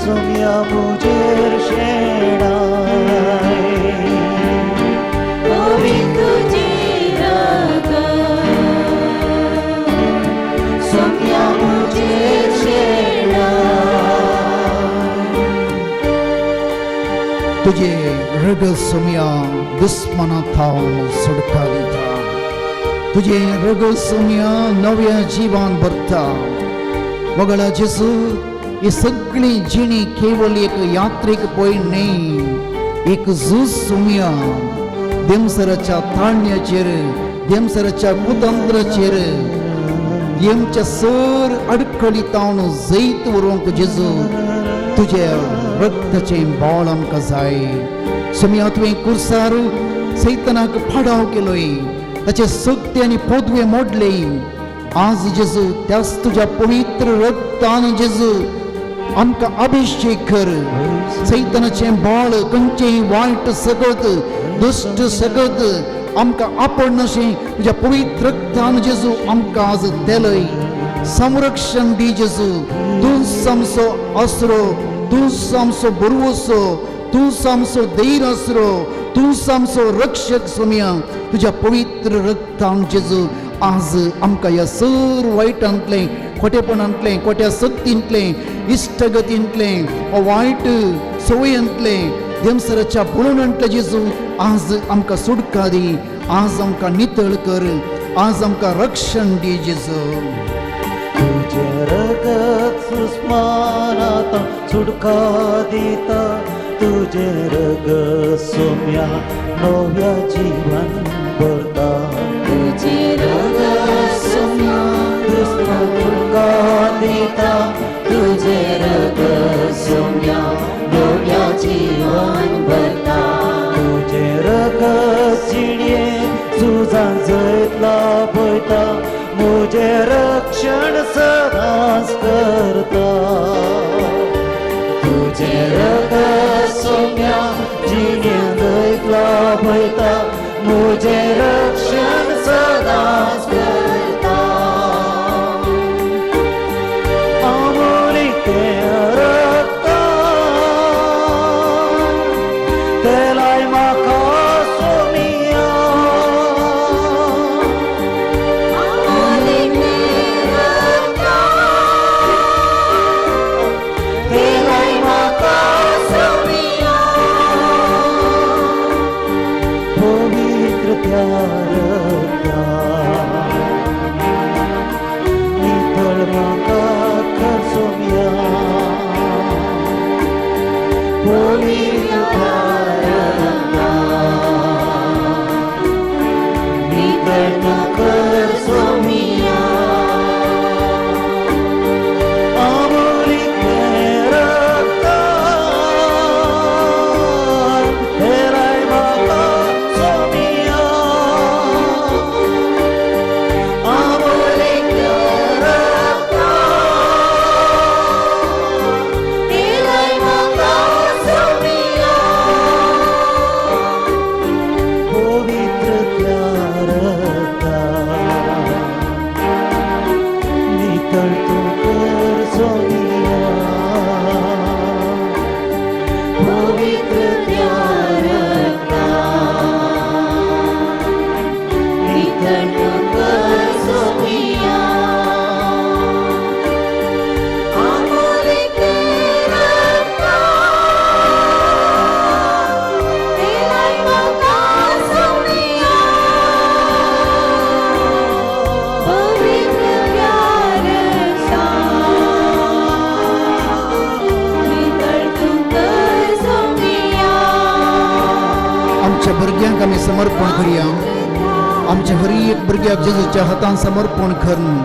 सोम्या मुजेर शेणाय. तुझे रगत सोम्या मुजेर शेणाय. तुझे रग सुमिया दुश्मनाथावन सुटका दिता तुझे रग सुमिया नव्या जीवन भरता वगळा जेसू ही सगळी जिणी केवळ एक यात्रेक पॉइंट नाही एक झूज सुमिया देमसराच्या ताळण्याचेर देमसराच्या कुतंत्राचेर येमच्या सर अडखळीतावन जैत व्हरूंक जेजू तुझे रक्ताचे बाळ आमकां जाय सुमिया तुवें कुर्सार सैतानाक पाडाव केलोय ताचे सक्ती आनी पदवे मोडले आज जेजू त्याच तुझ्या पवित्र रक्तान जेजू आमकां अभिषेक कर सैतानाचे बाळ खंयचेय वायट सगळत दुष्ट सगळत आमकां आपण अशें तुझ्या पवित्र रक्तान जेजू आमकां आज देलय संरक्षण दी जेजू तूं सामसो आसरो तूं सामसो बरवसो तूं सामसो धैर्य आसरो तूं सामसो रक्षक सुमिया तुझ्या पवित्र रक्तान जेजू आज आमकां ह्या सर वायटांतलें खोटेपणांतलें खोट्या सक्तींतलें इश्टगतींतलें वायट सवयांतलें देमसराच्या बुलवणांतलें जेजू आज आमकां सुटका दी आज आमकां नितळ कर आज आमकां रक्षण दी जेजू तुझे रगत सुस्मानात सुटका दिता तुझे रगत सोम्या नव्या जीवन भरता तुझे रगत सोम्या सुटका दिता तुझे रगत सोम्या नव्या जीवन भरता तुझे रगत जिणे झुजान जैतला पळयता मुझे रक्षण सदांच करता तुझे रगत सोम्या जिणें जैतला पळयता मुझे रक्षण सदांच करता अमोलीक तें रक्त तेलाय म्हाका सोमिया पवित्र त्या रक्तान नितळ म्हाका कर सोमिया पवित्र त्या रक्तान नितळ कर सोमिया अमोलीक तें रक्तान तेलाय म्हाका सोमिया अमोलीक तें रक्तान तेलाय म्हाका सोमिया पवित्र त्या रक्तान नितळ तूं कर सोमिया पवित्र त्या रक्तान नितळ कर सोमिया अमोलीक तें रक्तान तेलाय म्हाका सोमिया पवित्र त्या आमच्या भुरग्यांक आमी समर्पण करया आमच्या हर एक भुरग्याक जेजूच्या हातान समर्पण करून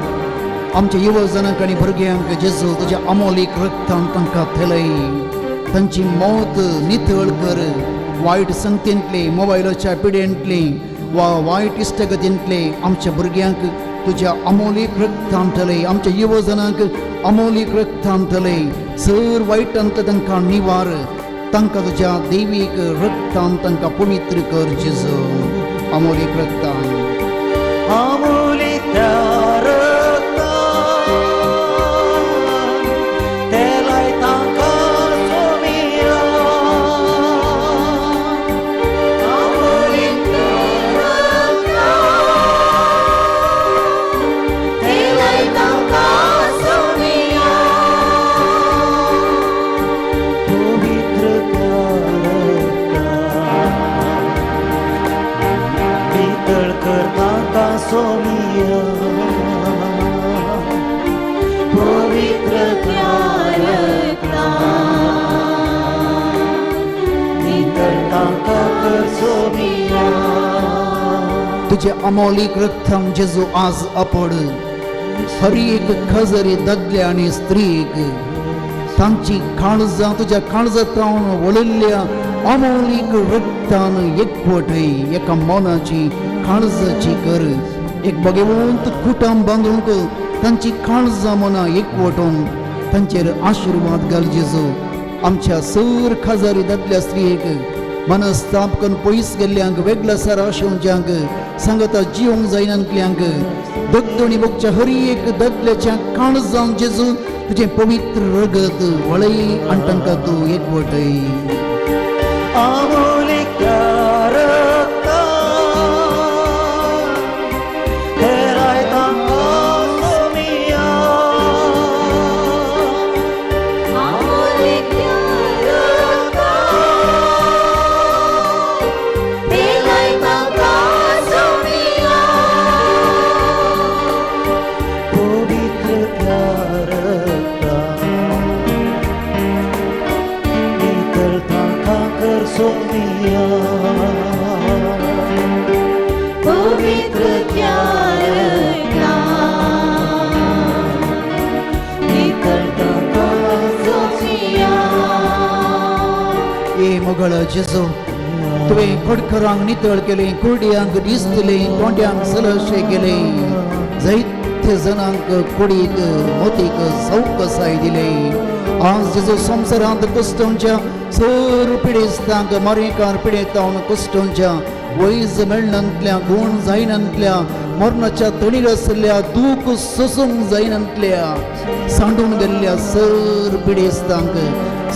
आमच्या युवजनांक आनी भुरग्यांक जेजू तुज्या अमोलीक रक्तान तांकां थलय तांची मौत नितळ कर वायट संगतींतली मोबायलाच्या पिड्यांतली वा वायट इश्टगतींतले आमच्या भुरग्यांक तुज्या अमोलीक रक्तान थलय आमच्या युवजनांक अमोलीक रक्तान थलय सर वायटांत तांकां निवार तांकां तुज्या दैवीक रक्तान तांकां पवित्र कर जेजू अमोलीक रक्तान अमोलीक त्या रक्तान तेलाय तांकां सोमिया अमोलीक तें रक्तान तेलाय तांकां सोमिया पवित्र त्या ताका कर सोमिया तुझे अमौलिक रक्तम जेजू आज अपड हर एक खजरी ददल्या आणि स्त्रीक तांची काळजां तुझ्या काळजांतल्यान वळिल्ल्या अमौलिक रक्तान एकवटय एका मनाची काळजाची कर एक भगवंत कुटुंब बांदूंक तांची काळजां मनां एकवटून तांचेर आशीर्वाद घाल जेजू आमच्या सर खजारी दादल्या स्त्रियेक मनस्ताप करून पयस गेल्ल्यांक वेगळा सार आशोवच्यांक सांगता जिवंक जायनातल्यांक दगदणी बगच्या हर एक दादल्याच्या काळजां जेजू तुझे पवित्र रगत वळय आनी तांकां तूं एकवटय अमूलिक रक्त हेराय ताका सोमिया पवित्र रक्ता नितळ ताका कर सोमिया ए मोगळ जेजू तुवें खडखरांक नितळ केलें कुर्ड्यांक दिसतलें तोंड्यांक सलशें केलें जायते जनांक कुडीक मोतीक सवकसाय दिलें आज जेजू संवसारांत कश्टांच्या सर पिडेस्तांक मरेकार पिडेतावन कश्टांच्या वैज मेळनातल्या गुण जायनातल्या मरणाच्या तडीर आसल्या दूख सोसूंक जायनातल्या सांडून गेल्ल्या सर पिडेस्तांक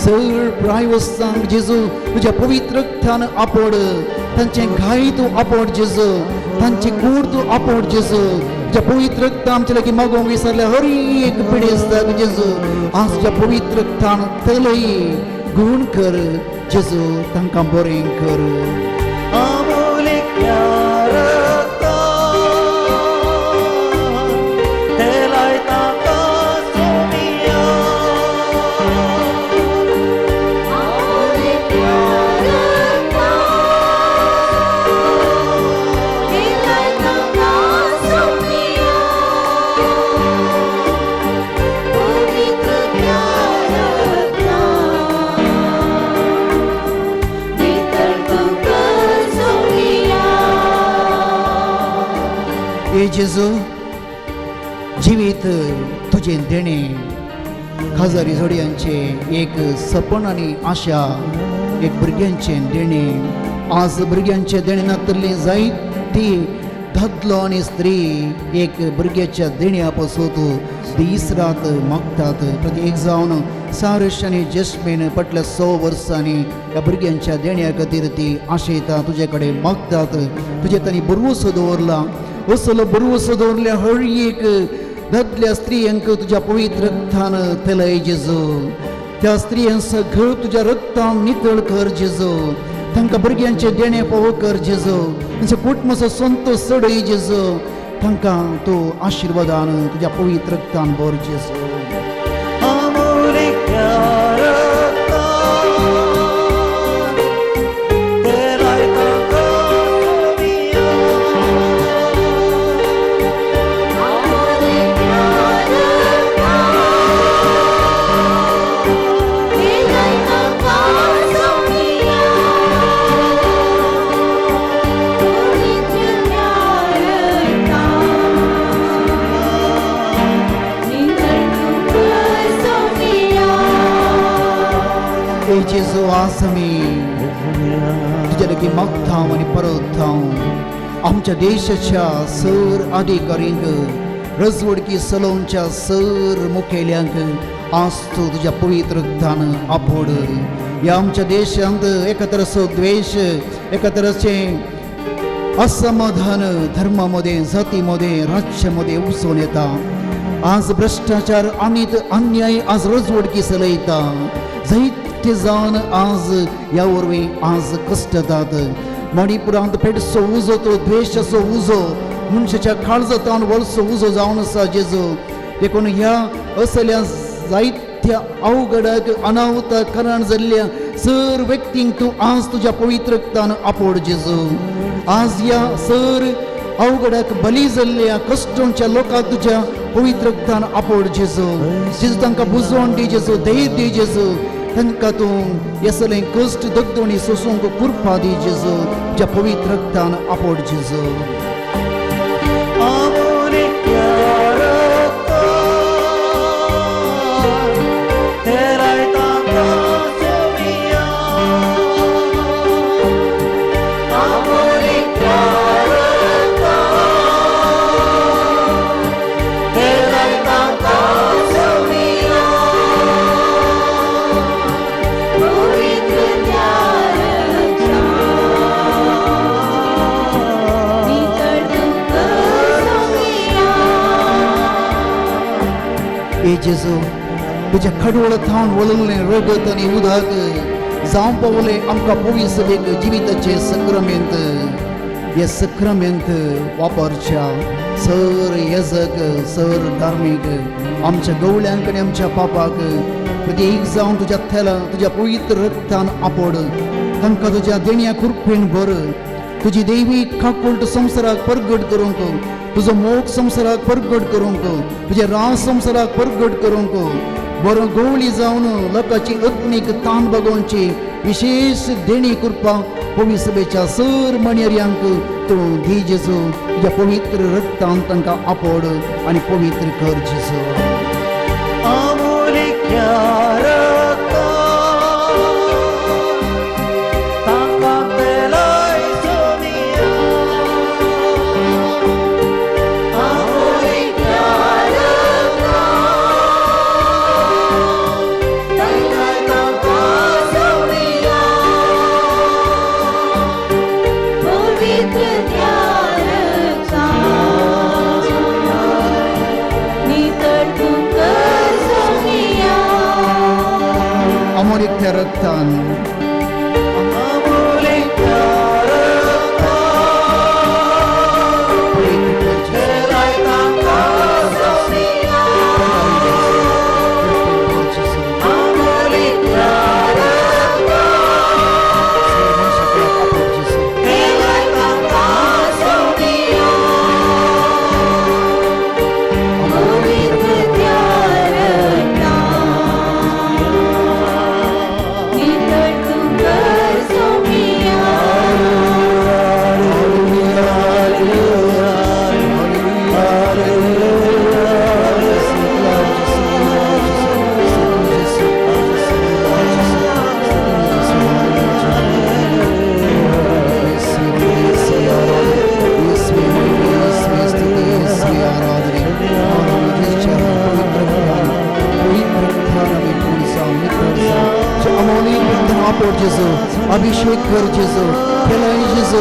सर प्रायवस्तांक जेजू तुझ्या पवित्र रक्तान आपड तांचे घाय तूं आपड जेजू तांचे कूड तूं आपड जेजू तुझ्या पवित्र रक्तान आमचे लागीं मागोवंक विसरल्या हर एक पिडेस्तांक जेजू आज तुझ्या पवित्र रक्तान तलय गुण कर जेजू तांकां बरें कर अमूलिक रक्त हेराय ताका सोमिया ए जेजू जिवीत तुझें देणें खजारी जोडयांचे एक सपन आनी आशा एक भुरग्यांचें देणें आज भुरग्यांचें देणें नातल्लीं जायती दादलो आनी स्त्री एक भुरग्याच्या देण्या पासून दीस रात मागतात प्रत्येक जावन सारश आनी जस्मीन फाटल्या 100 वर्सांनी ह्या भुरग्यांच्या देण्या खातीर ती आशेता तुजे कडेन मागतात तुजे तांणी भरवोसो दवरला असलो भरवोसो दवरल्या हर एक दादल्या स्त्रियांक तुज्या पवित्र रक्तान तेलय जेजू त्या स्त्रियांक सगळं तुज्या रक्तान नितळ कर जेजू तांकां भुरग्यांचे देणे फावो कर जेजू तांचे कुटुंबाचो संतोश चडय जेजू तांकां तूं आशिर्वादान तुज्या पवित्र रक्तान भर जेजू अमूलिक रक्त हेराय ताका सोमिया ए जेजू आज आमी तुजे लागीं मागतां आनी परतां आमच्या देशाच्या सर अधिकारींक रजवडकी सलोनच्या सर मुखेल्यांक आज तूं तुज्या पवित्र रक्तान आपड ह्या आमच्या देशांत एका तराचो द्वेष एका तराचें असमाधान धर्मामध्ये जातीमध्ये राज्यामध्ये उसळून येता आज भ्रष्टाचार आणि अन्याय आज रजवडकी चलयता जायते जावन आज ह्या वरवीं आज कश्ट जातात मणिपुरांत पेडसो उजो तो द्वेशाचो उजो मनशाच्या काळजांत वरसो उजो जावन आसा जेजू देखून ह्या असल्या जायत्या अवघडाक अनाहुत करण जाल्ल्या सर व्यक्तींक तूं आज तुज्या पवित्र रक्तान आपोड जेजू. आज या सर अवघडाक बली जाल्ल्या कश्टांच्या लोकांक तुज्या पवित्र रक्तान आपोड जेजू. जेजू तांकां बुजवण दी जेजू, धैर्य दी जेजू. तांकां तूं येसलें कश्ट दगदोणी सोसूंक कृपा दी जेजू. तुज्या पवित्र रक्तान आपोड जेजू. अमूल्य रक्त तेलाय ताका सोमिया. अमूल्य रक्त तेलाय ताका सोमिया. पवित्र त्या रक्षा नितळ सोमिया. ए जेजू, तुझ्या खडवळांत वळिल्लें रगत आनी उदक जावं पावलें आमकां पवित्र सभेक जिविताचें सक्रमेंत. हे सक्रमेंत वापरच्या सर येजक, सर धार्मीक आमच्या गवळ्यांक आनी आमच्या पापाक प्रत्येक जावन तुज्या थेला तुज्या पवित्र रक्तान आपोड. तांकां तुज्या देण्या कृपेन भर. तुजी दैवीक काकूळट संवसाराक परगट करूंक, तुजो मोग संवसाराक परगट करूंक, तुजे राज संवसाराक परगट करूंक, बरो गवळी जावन लोकांची आत्मीक ताण बगोवची विशेष देणी कृपा पवित्र सभेच्या सर मणियऱ्यांक तूं दी जेजू. तुज्या पवित्र रक्तान तांकां आपोड आनी पवित्र कर जेजू. अमूल्य रक्त ताका तेलाय सोमिया. अमूल्य रक्त तेलाय ताका सोमिया. पवित्र त्या रक्षा नितळ सोमिया. अमोलिक रक्तान अमूल्य रक्त तेलाय ताका सोमिया. अमूल्य रक्त तेलाय ताका सोमिया. पवित्र त्या रक्षा नितळ सोमिया. अभिषेक कर जेजू, खेळाय जेजू,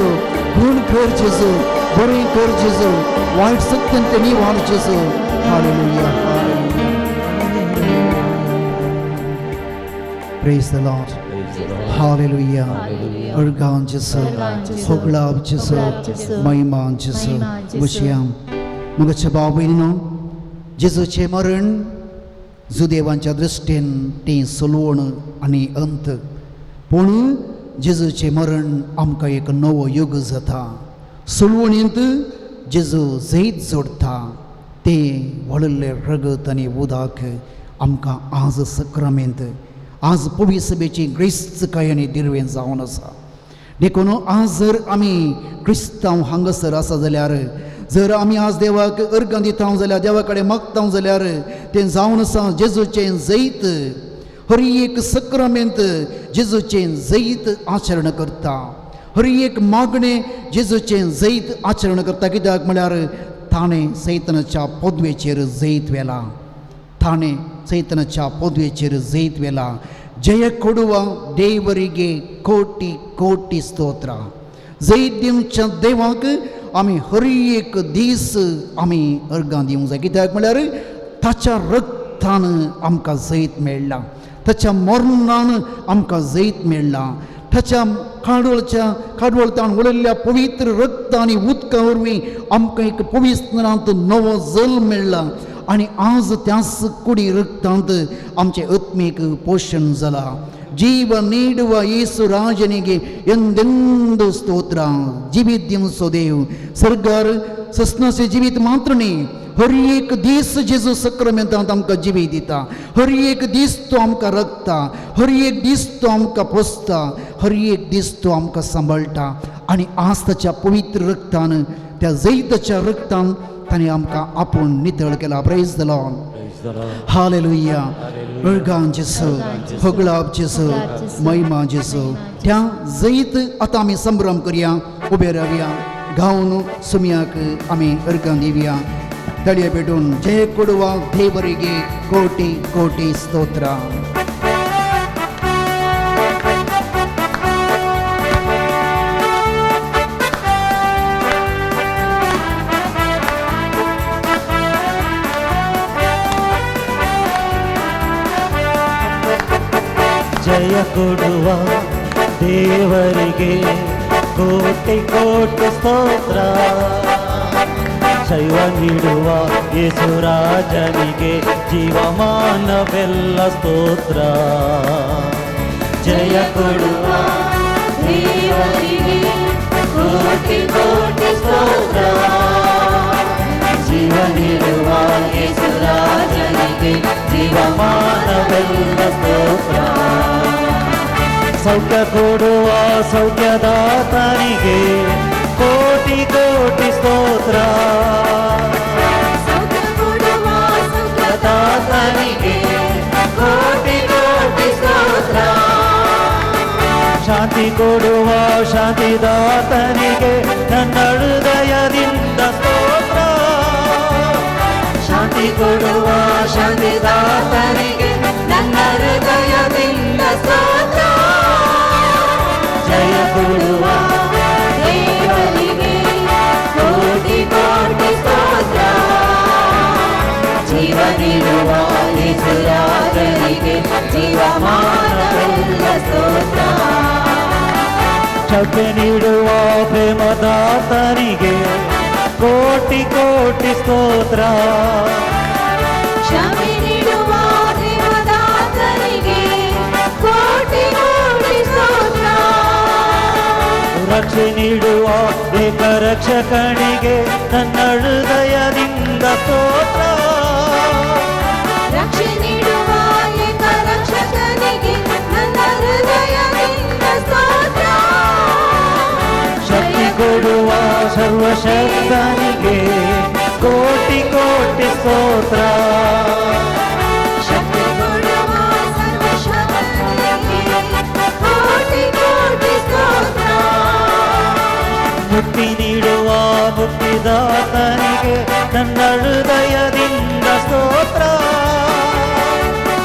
गुण कर जेजू, बरे कर जेजू, वाईट सत्यंत निवार जेजू. Hallelujah, hallelujah. Praise the Lord. Hallelujah. Organ जेजू, होगलाब जेजू, महिमान जेजू, मुशियाम. मुगच्या बाबीनो जेजूचे मरण जुदेवांच्या दृष्टीन ती सुलवण आनी अंत. पूण जेजूचे मरण आमकां एक नवो युग जाता. सुलवणींत जेजू जैत जोडटा. ते व्हडले रगत आनी उदक आमकां आज सक्रमेंत, आज पवित्र सभेची ग्रेस्तकाय आनी दिर्वेन जावन आसा. देखून आज जर आमी क्रिस्तांव हांगासर आसा जाल्यार, जर आमी आज देवाक अर्गां दिता जाल्यार, देवा कडेन मागता जाल्यार तें जावन आसा जेजूचें जैत. हर एक सक्रमेंत जेजूचें जैत आचरण करता. हर एक मागणें जेजूचें जैत आचरण करता. कित्याक म्हळ्यार ताणें सैतानाच्या पदवेचेर जैत वेला. ताणें सैतानाच्या पदवेचेर जैत वेला. जय कोडुवा देवरिगे कोटी कोटी स्तोत्र. जैत दिवच्या देवाक आमी हर एक दीस आमी अर्गां दिवंक जाय. कित्याक म्हळ्यार ताच्या रक्तान आमकां जैत मेळ्ळा. ताच्या मरणान आमकां जैत मेळ्ळा. ताच्या काडवळतान उडयल्ल्या पवित्र रक्त आनी उदका वरवीं आमकां एक पवित्रांत नवो जल्म मेळ्ळा. आणि आज त्याच कुडी रक्तांत आमचे आत्मीक पोषण जाला. ಜೀವ ನೀಡುವ ಯೇಸು ರಾಜನಿಗೆ ಎಂದೆಂದು ಸ್ತೋತ್ರ. जीवित दिवसो देव सरकार ससनाचे जीवित मात्र न्ही, हर एक दीस जेजू सक्रामेंतांत आमकां जिवीत दिता. हर एक दीस तो आमकां रगता, हर एक दीस तो आमकां पोसता, हर एक दीस तो आमकां सांबाळटा. आनी आज ताच्या पवित्र रक्तान, त्या जैताच्या रक्तान ताणें आमकां आपूण नितळ केला. Praise the Lord. हालेलुया. अर्गान जेसू, होगळाप जेसू, महिमा जेसू. त्या जैत आतां आमी संभ्रम करया, उबे रावया, गावन सुमयाक आमी अर्गां दिवया. तळये पेटून जय कोडवा देवरिगे कोटी कोटी स्तोत्र. ಜಯ ಕೊಡುವ ದೇವರಿಗೆ ಕೋಟಿ ಕೋಟಿ ಸ್ತೋತ್ರ. ಜೈವ ನೀಡುವ ಯೇಸುರಾಜನಿಗೆ ಜೀವಮಾನವೆಲ್ಲ ಸ್ತೋತ್ರ. ಜಯ ಕೊಡುವ ದೇವರಿಗೆ ಕೋಟಿ ಕೋಟಿ ಸ್ತೋತ್ರ. ಜೀವ ನೀಡುವ ಯೇಸುರಾಜನಿಗೆ ಜೀವಮಾನವೆಲ್ಲ ಸ್ತೋತ್ರ. ಸೌಖ್ಯ ಕೊಡುವ ಸೌಖ್ಯದಾತನಿಗೆ ಕೋಟಿ ಕೋಟಿ ಸ್ತೋತ್ರ. ಸೌಖ್ಯ ಕೊಡುವ ಸೌಖ್ಯದಾತನಿಗೆ ಕೋಟಿ ಕೋಟಿ ಸ್ತೋತ್ರ. ಶಾಂತಿ ಕೊಡುವ ಶಾಂತಿದಾತನಿಗೆ ನನ್ನ ಹೃದಯದಿಂದ ಸ್ತೋತ್ರ. ಶಾಂತಿ ಕೊಡುವ ಶಾಂತಿದಾತನಿಗೆ ನನ್ನ ಹೃದಯದಿಂದ ಸ್ತೋತ್ರ. ಜಯ ಕೊಡುವ ದೇವರಿಗೆ ಕೋಟಿ ಕೋಟಿ ಸ್ತೋತ್ರ. ಜೀವ ನೀಡುವ ಯೇಸುರಾಜನಿಗೆ ಜೀವಮಾನವೆಲ್ಲ ಸ್ತೋತ್ರ. ಶಕ್ತಿ ನೀಡುವ ಪ್ರೇಮದಾತನಿಗೆ ಕೋಟಿ ಕೋಟಿ ಸ್ತೋತ್ರ. ಕ್ಷಮೆ ನೀಡುವ ದೇವದಾತನಿಗೆ ಕೋಟಿ ಕೋಟಿ ಸ್ತೋತ್ರ. ರಕ್ಷೆ ನೀಡುವ ಏಕ ರಕ್ಷಕನಿಗೆ ನನ್ನ ಹೃದಯದಿಂದ ಸ್ತೋತ್ರ. ರಕ್ಷೆ ನೀಡುವ ಏಕ ರಕ್ಷಕನಿಗೆ ನನ್ನ ಹೃದಯದಿಂದ ಸ್ತೋತ್ರ. ಶಕ್ತಿ ಕೊಡುವ ಸರ್ವಶಕ್ತನಿಗೆ ಕೋಟಿ ಕೋಟಿ ಸ್ತೋತ್ರ. ಶಕ್ತಿ ಕೊಡುವ ಸರ್ವಶಕ್ತನಿಗೆ ಕೋಟಿ ಕೋಟಿ ಸ್ತೋತ್ರ. ಮುಕ್ತಿ ನೀಡುವ ಮುಕ್ತಿದಾತನಿಗೆ ನನ್ನ ಹೃದಯದಿಂದ ಸ್ತೋತ್ರ.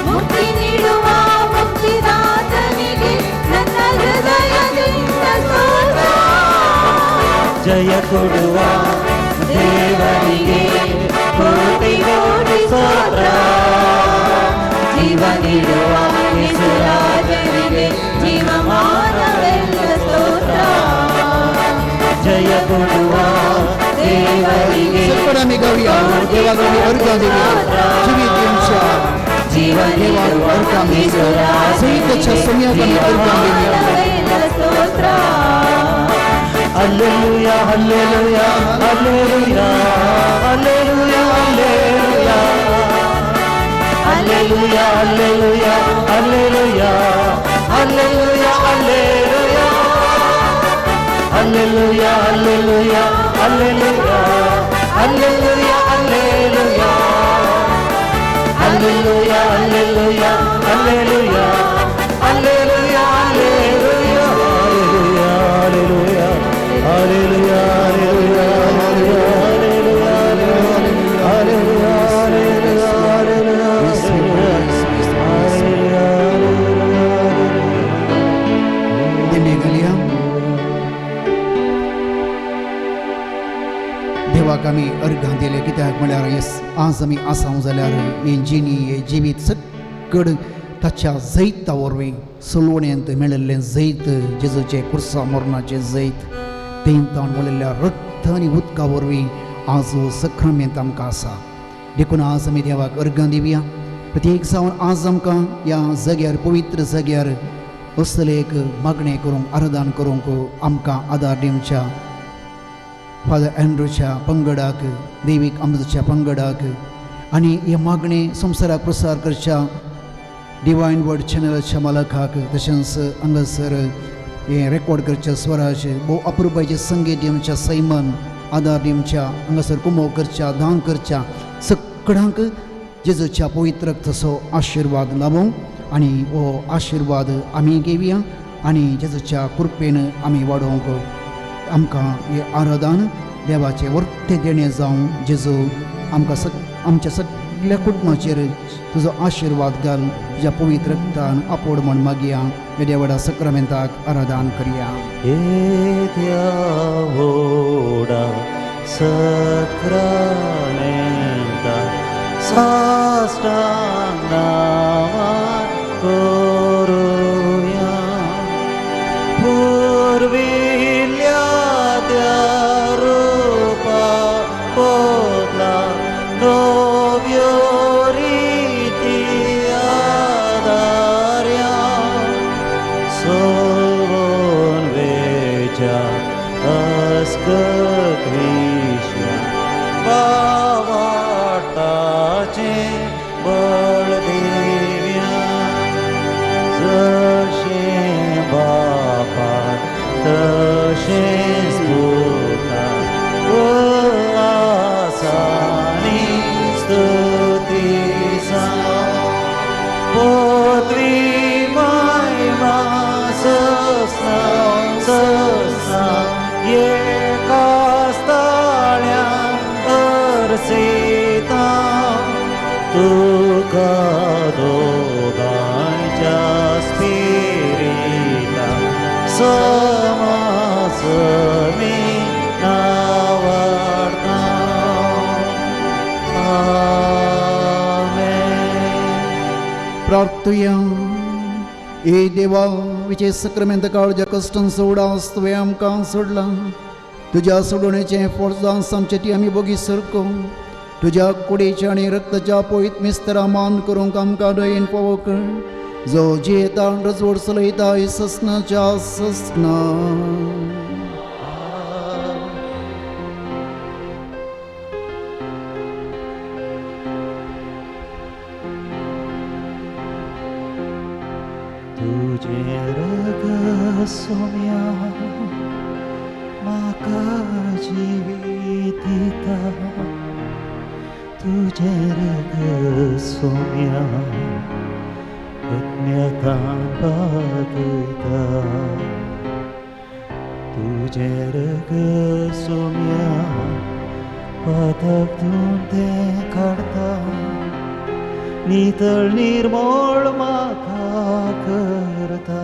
ಮುಕ್ತಿ ನೀಡುವ ಮುಕ್ತಿದಾತನಿಗೆ ನನ್ನ ಹೃದಯದಿಂದ ಸ್ತೋತ್ರ. ಜಯ ಕೊಡುವ ದೇವರಿಗೆ ಕೋಟಿ ಕೋಟಿ ಸ್ತೋತ್ರ. ಜೀವ ನೀಡುವ ಯೇಸುರಾಜನಿಗೆ ಜೀವಮಾನವೆಲ್ಲ ಸ್ತೋತ್ರ. ಜಯ ಕೊಡುವ ದೇವರಿಗೆ सर्वांना आम्ही गाऊया, देवाकडे अर्घ्य देऊया. जीवित दिवस ಜೀವ देवाला अर्घ्य आम्ही सहितच्या सुमयाक आम्ही अर्घ्य देऊया. ಜೀವಮಾನವೆಲ್ಲ ಸ್ತೋತ್ರ. Alleluia, alleluia, alleluia, alleluia, alleluia. Alleluia, alleluia, alleluia, alleluia, alleluia. Alleluia, alleluia, alleluia, alleluia, alleluia. Alleluia, alleluia, alleluia, alleluia, alleluia. Alleluia, alleluia, alleluia, alleluia, alleluia, दिंडी घालया. देवाक आमी अर्घ्य दिले कित्याक म्हळ्यार आज आमी आसांव जाल्यार ही जिणी हे जिवीत सकड ताच्या जैता वरवीं सुलवण्यांत मेळिल्लें जैत, जेजूचे कुर्सा मरणाचें जैत, तें ताण मेळिल्ल्या रक्त आनी उदका वरवीं आज सक्रामेंत आमकां आसा. देखून आज आमी देवाक अर्गां दिवया. प्रत्येक जावन आज आमकां ह्या जाग्यार पवित्र जाग्यार असले एक मागणें करूंक आराधन करूंक आमकां आदार दिवच्या. फादर एंड्रूच्या पंगडाक, देवीक अमृतच्या पंगडाक आनी हे मागणें संवसाराक प्रसार करच्या डिवायन वर्ड चॅनलाच्या मालकाक, तशेंच हांगासर हे रेकॉर्ड करच्या स्वराज, भोव अप्रुपाचें संगीत दिवच्या सैमन, आदार दिवच्या, हांगासर कुमो करच्या, दान करच्या सगळ्यांक जेजूच्या पवित्र रक्ताचो आशिर्वाद लाभूं आनी हो आशिर्वाद आमी घेवया आनी जेजूच्या कृपेन आमी वाडोवंक आमकां हे आराधन देवाचें वर्तें देणें जावं. जेजू आमकां आमच्या सगळ्या कुटुंबाचेर तुजो आशिर्वाद घाल. तुज्या पवित्र रक्तान आपोड म्हण मागया. हे देवाडा सक्रामेंताक आराधन करया. येत्या व्होडा सक्रामेंता साष्टांग नामान करूया. पुर्विल्ल्या त्या रूपा पोतला नव्यो रीती आदार्या. सोवून वेच्या अस्कत विश्या वाटाचे बळ दिव्या. जशें बापाक तशेंच पुताक आसानी स्तुती सांग. पृथ्वी महिमा सस्ना सस्ना एका स्थळ्यान अर्सिता. तुका दोगांच्या स्पिरिता समासमी नावाडता. आमेन. प्रार्थुया. हे देवा, विचे सक्रामेंत काळजा कश्टान सोडास तुवें आमकां सोडला. तुज्या सोडवणेचें फळदास आमचे ती आमी बोगी सरको. तुज्या कुडीच्या आनी रक्ताच्या पवित्र मिस्त्रा मान करूंक आमकां दयेन फावो कर. जो जियेता रजवड चलयता हे ससनाच्या ससना. तुझे रग सोम्या म्हाका जिवीत दिता. तुझे रग सोम्या आत्म्याकां बागयता. तुझे रग सोम्या पातळांतून तें काडता. नितळ निर्मळ म्हाका करता.